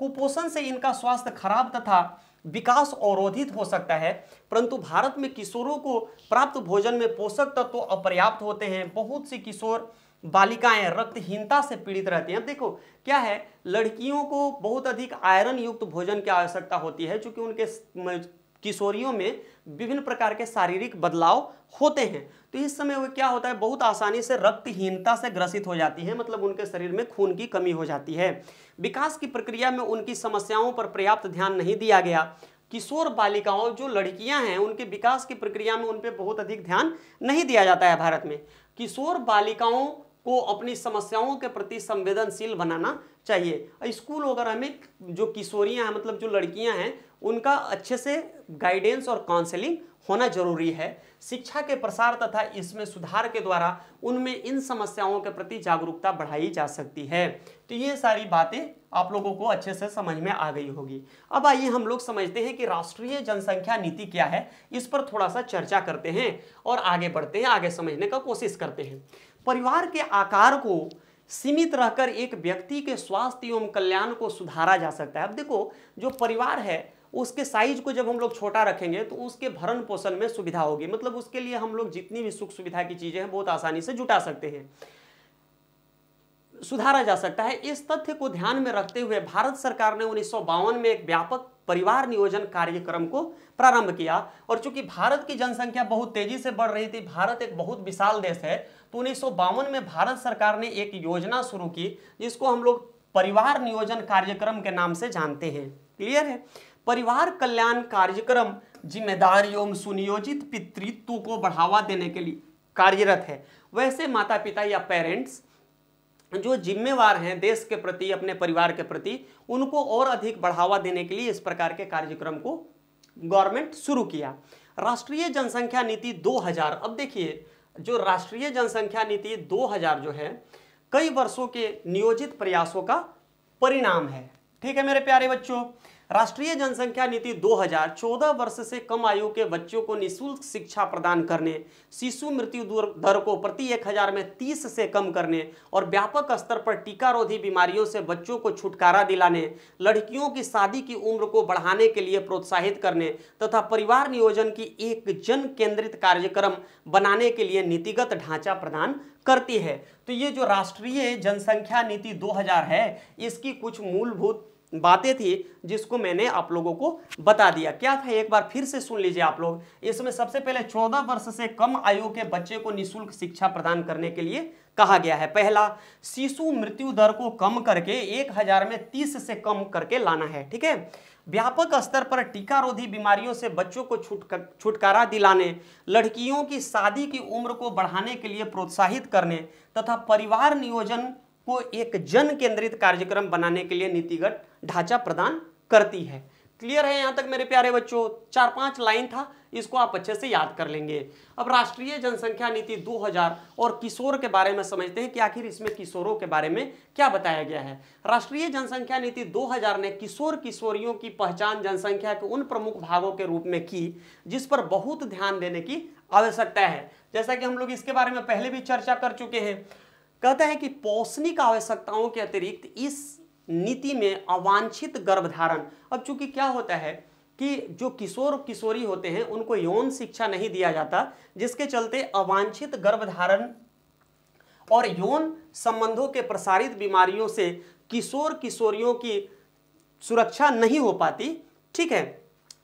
कुपोषण से इनका स्वास्थ्य खराब तथा विकास अवरोधित हो सकता है। परंतु भारत में किशोरों को प्राप्त भोजन में पोषक तत्व अपर्याप्त होते हैं। बहुत सी किशोर बालिकाएं रक्तहीनता से पीड़ित रहती हैं। अब देखो क्या है, लड़कियों को बहुत अधिक आयरन युक्त भोजन की आवश्यकता होती है क्योंकि उनके किशोरियों में विभिन्न प्रकार के शारीरिक बदलाव होते हैं। तो इस समय वो क्या होता है, बहुत आसानी से रक्तहीनता से ग्रसित हो जाती हैं, मतलब उनके शरीर में खून की कमी हो जाती है। विकास की प्रक्रिया में उनकी समस्याओं पर पर्याप्त ध्यान नहीं दिया गया। किशोर बालिकाओं जो लड़कियां हैं उनके विकास की प्रक्रिया में उन पर बहुत अधिक ध्यान नहीं दिया जाता है भारत में। किशोर बालिकाओं को अपनी समस्याओं के प्रति संवेदनशील बनाना चाहिए। स्कूल वगैरह में जो किशोरियां हैं मतलब जो लड़कियां हैं उनका अच्छे से गाइडेंस और काउंसलिंग होना जरूरी है। शिक्षा के प्रसार तथा इसमें सुधार के द्वारा उनमें इन समस्याओं के प्रति जागरूकता बढ़ाई जा सकती है। तो ये सारी बातें आप लोगों को अच्छे से समझ में आ गई होगी। अब आइए हम लोग समझते हैं कि राष्ट्रीय जनसंख्या नीति क्या है, इस पर थोड़ा सा चर्चा करते हैं और आगे बढ़ते हैं, आगे समझने का कोशिश करते हैं। परिवार के आकार को सीमित रहकर एक व्यक्ति के स्वास्थ्य एवं कल्याण को सुधारा जा सकता है। अब देखो जो परिवार है उसके साइज को जब हम लोग छोटा रखेंगे तो उसके भरण पोषण में सुविधा होगी, मतलब उसके लिए हम लोग जितनी भी सुख सुविधा की चीजें हैं बहुत आसानी से जुटा सकते हैं, सुधारा जा सकता है। इस तथ्य को ध्यान में रखते हुए भारत सरकार ने 1952 में एक व्यापक परिवार नियोजन कार्यक्रम को प्रारंभ किया। और चूंकि भारत की जनसंख्या बहुत तेजी से बढ़ रही थी, भारत एक बहुत विशाल देश है, तो 1952 में भारत सरकार ने एक योजना शुरू की जिसको हम लोग परिवार नियोजन कार्यक्रम के नाम से जानते हैं। क्लियर है? परिवार कल्याण कार्यक्रम जिम्मेदार एवं सुनियोजित पितृत्व को बढ़ावा देने के लिए कार्यरत है। वैसे माता पिता या पेरेंट्स जो जिम्मेवार हैं देश के प्रति, अपने परिवार के प्रति, उनको और अधिक बढ़ावा देने के लिए इस प्रकार के कार्यक्रम को गवर्नमेंट शुरू किया। राष्ट्रीय जनसंख्या नीति 2000, अब देखिए जो राष्ट्रीय जनसंख्या नीति 2000 जो है कई वर्षों के नियोजित प्रयासों का परिणाम है। ठीक है मेरे प्यारे बच्चों, राष्ट्रीय जनसंख्या नीति 2000 14 वर्ष से कम आयु के बच्चों को निःशुल्क शिक्षा प्रदान करने, शिशु मृत्यु दर को प्रति 1000 में 30 से कम करने और व्यापक स्तर पर टीकारोधी बीमारियों से बच्चों को छुटकारा दिलाने, लड़कियों की शादी की उम्र को बढ़ाने के लिए प्रोत्साहित करने तथा परिवार नियोजन की एक जन केंद्रित कार्यक्रम बनाने के लिए नीतिगत ढांचा प्रदान करती है। तो ये जो राष्ट्रीय जनसंख्या नीति 2000 है इसकी कुछ मूलभूत बातें थी जिसको मैंने आप लोगों को बता दिया। क्या था एक बार फिर से सुन लीजिए आप लोग। इसमें सबसे पहले 14 वर्ष से कम आयु के बच्चे को निःशुल्क शिक्षा प्रदान करने के लिए कहा गया है। पहला, शिशु मृत्यु दर को कम करके 1000 में 30 से कम करके लाना है। ठीक है, व्यापक स्तर पर टीकारोधी बीमारियों से बच्चों को छुटकारा दिलाने, लड़कियों की शादी की उम्र को बढ़ाने के लिए प्रोत्साहित करने तथा परिवार नियोजन को एक जन केंद्रित कार्यक्रम बनाने के लिए नीतिगत ढांचा प्रदान करती है। क्लियर है यहां तक मेरे प्यारे बच्चों? 4-5 लाइन था, इसको आप अच्छे से याद कर लेंगे। अब राष्ट्रीय जनसंख्या नीति 2000 और किशोर के बारे में समझते हैं कि आखिर इसमें किशोरों के बारे में क्या बताया गया है। राष्ट्रीय जनसंख्या नीति 2000 ने किशोर किशोरियों की पहचान जनसंख्या के उन प्रमुख भागों के रूप में की जिस पर बहुत ध्यान देने की आवश्यकता है। जैसा कि हम लोग इसके बारे में पहले भी चर्चा कर चुके हैं। कहता है कि पौष्टिक आवश्यकताओं के अतिरिक्त इस नीति में अवांछित गर्भधारण, अब चूंकि क्या होता है कि जो किशोर किशोरी होते हैं उनको यौन शिक्षा नहीं दिया जाता, जिसके चलते अवांछित गर्भधारण और यौन संबंधों के प्रसारित बीमारियों से किशोर किशोरियों की सुरक्षा नहीं हो पाती। ठीक है,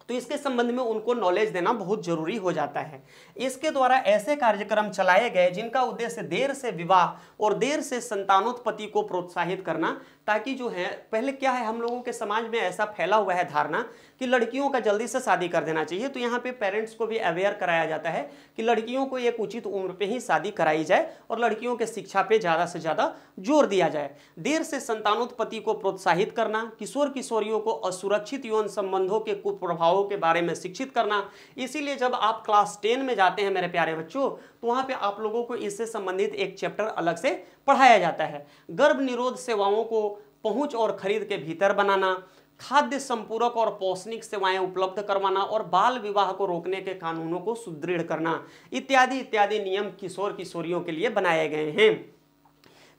तो इसके संबंध में उनको नॉलेज देना बहुत जरूरी हो जाता है। इसके द्वारा ऐसे कार्यक्रम चलाए गए जिनका उद्देश्य देर से विवाह और देर से संतानोत्पत्ति को प्रोत्साहित करना, ताकि जो है पहले क्या है हम लोगों के समाज में ऐसा फैला हुआ है धारणा कि लड़कियों का जल्दी से शादी कर देना चाहिए। तो यहाँ पे पेरेंट्स को भी अवेयर कराया जाता है कि लड़कियों को एक उचित उम्र पे ही शादी कराई जाए और लड़कियों के शिक्षा पे ज़्यादा से ज़्यादा जोर दिया जाए। देर से संतानोत्पत्ति को प्रोत्साहित करना, किशोर किशोरियों को असुरक्षित यौन संबंधों के कुप्रभावों के बारे में शिक्षित करना। इसीलिए जब आप क्लास 10 में जाते हैं मेरे प्यारे बच्चों, तो वहाँ पे आप लोगों को इससे संबंधित एक चैप्टर अलग से पढ़ाया जाता है। गर्भ निरोध सेवाओं को पहुंच और खरीद के भीतर बनाना, खाद्य संपूरक और पौष्टिक सेवाएं उपलब्ध करवाना और बाल विवाह को रोकने के कानूनों को सुदृढ़ करना इत्यादि इत्यादि नियम किशोर किशोरियों के लिए बनाए गए हैं।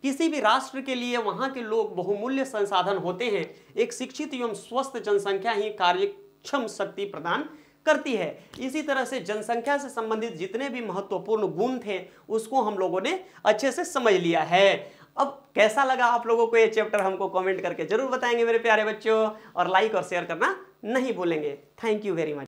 किसी भी राष्ट्र के लिए वहां के लोग बहुमूल्य संसाधन होते हैं। एक शिक्षित एवं स्वस्थ जनसंख्या ही कार्यक्षम शक्ति प्रदान करती है। इसी तरह से जनसंख्या से संबंधित जितने भी महत्वपूर्ण गुण थे उसको हम लोगों ने अच्छे से समझ लिया है। अब कैसा लगा आप लोगों को ये चैप्टर, हमको कमेंट करके जरूर बताएंगे मेरे प्यारे बच्चों, और लाइक और शेयर करना नहीं भूलेंगे। Thank you very much.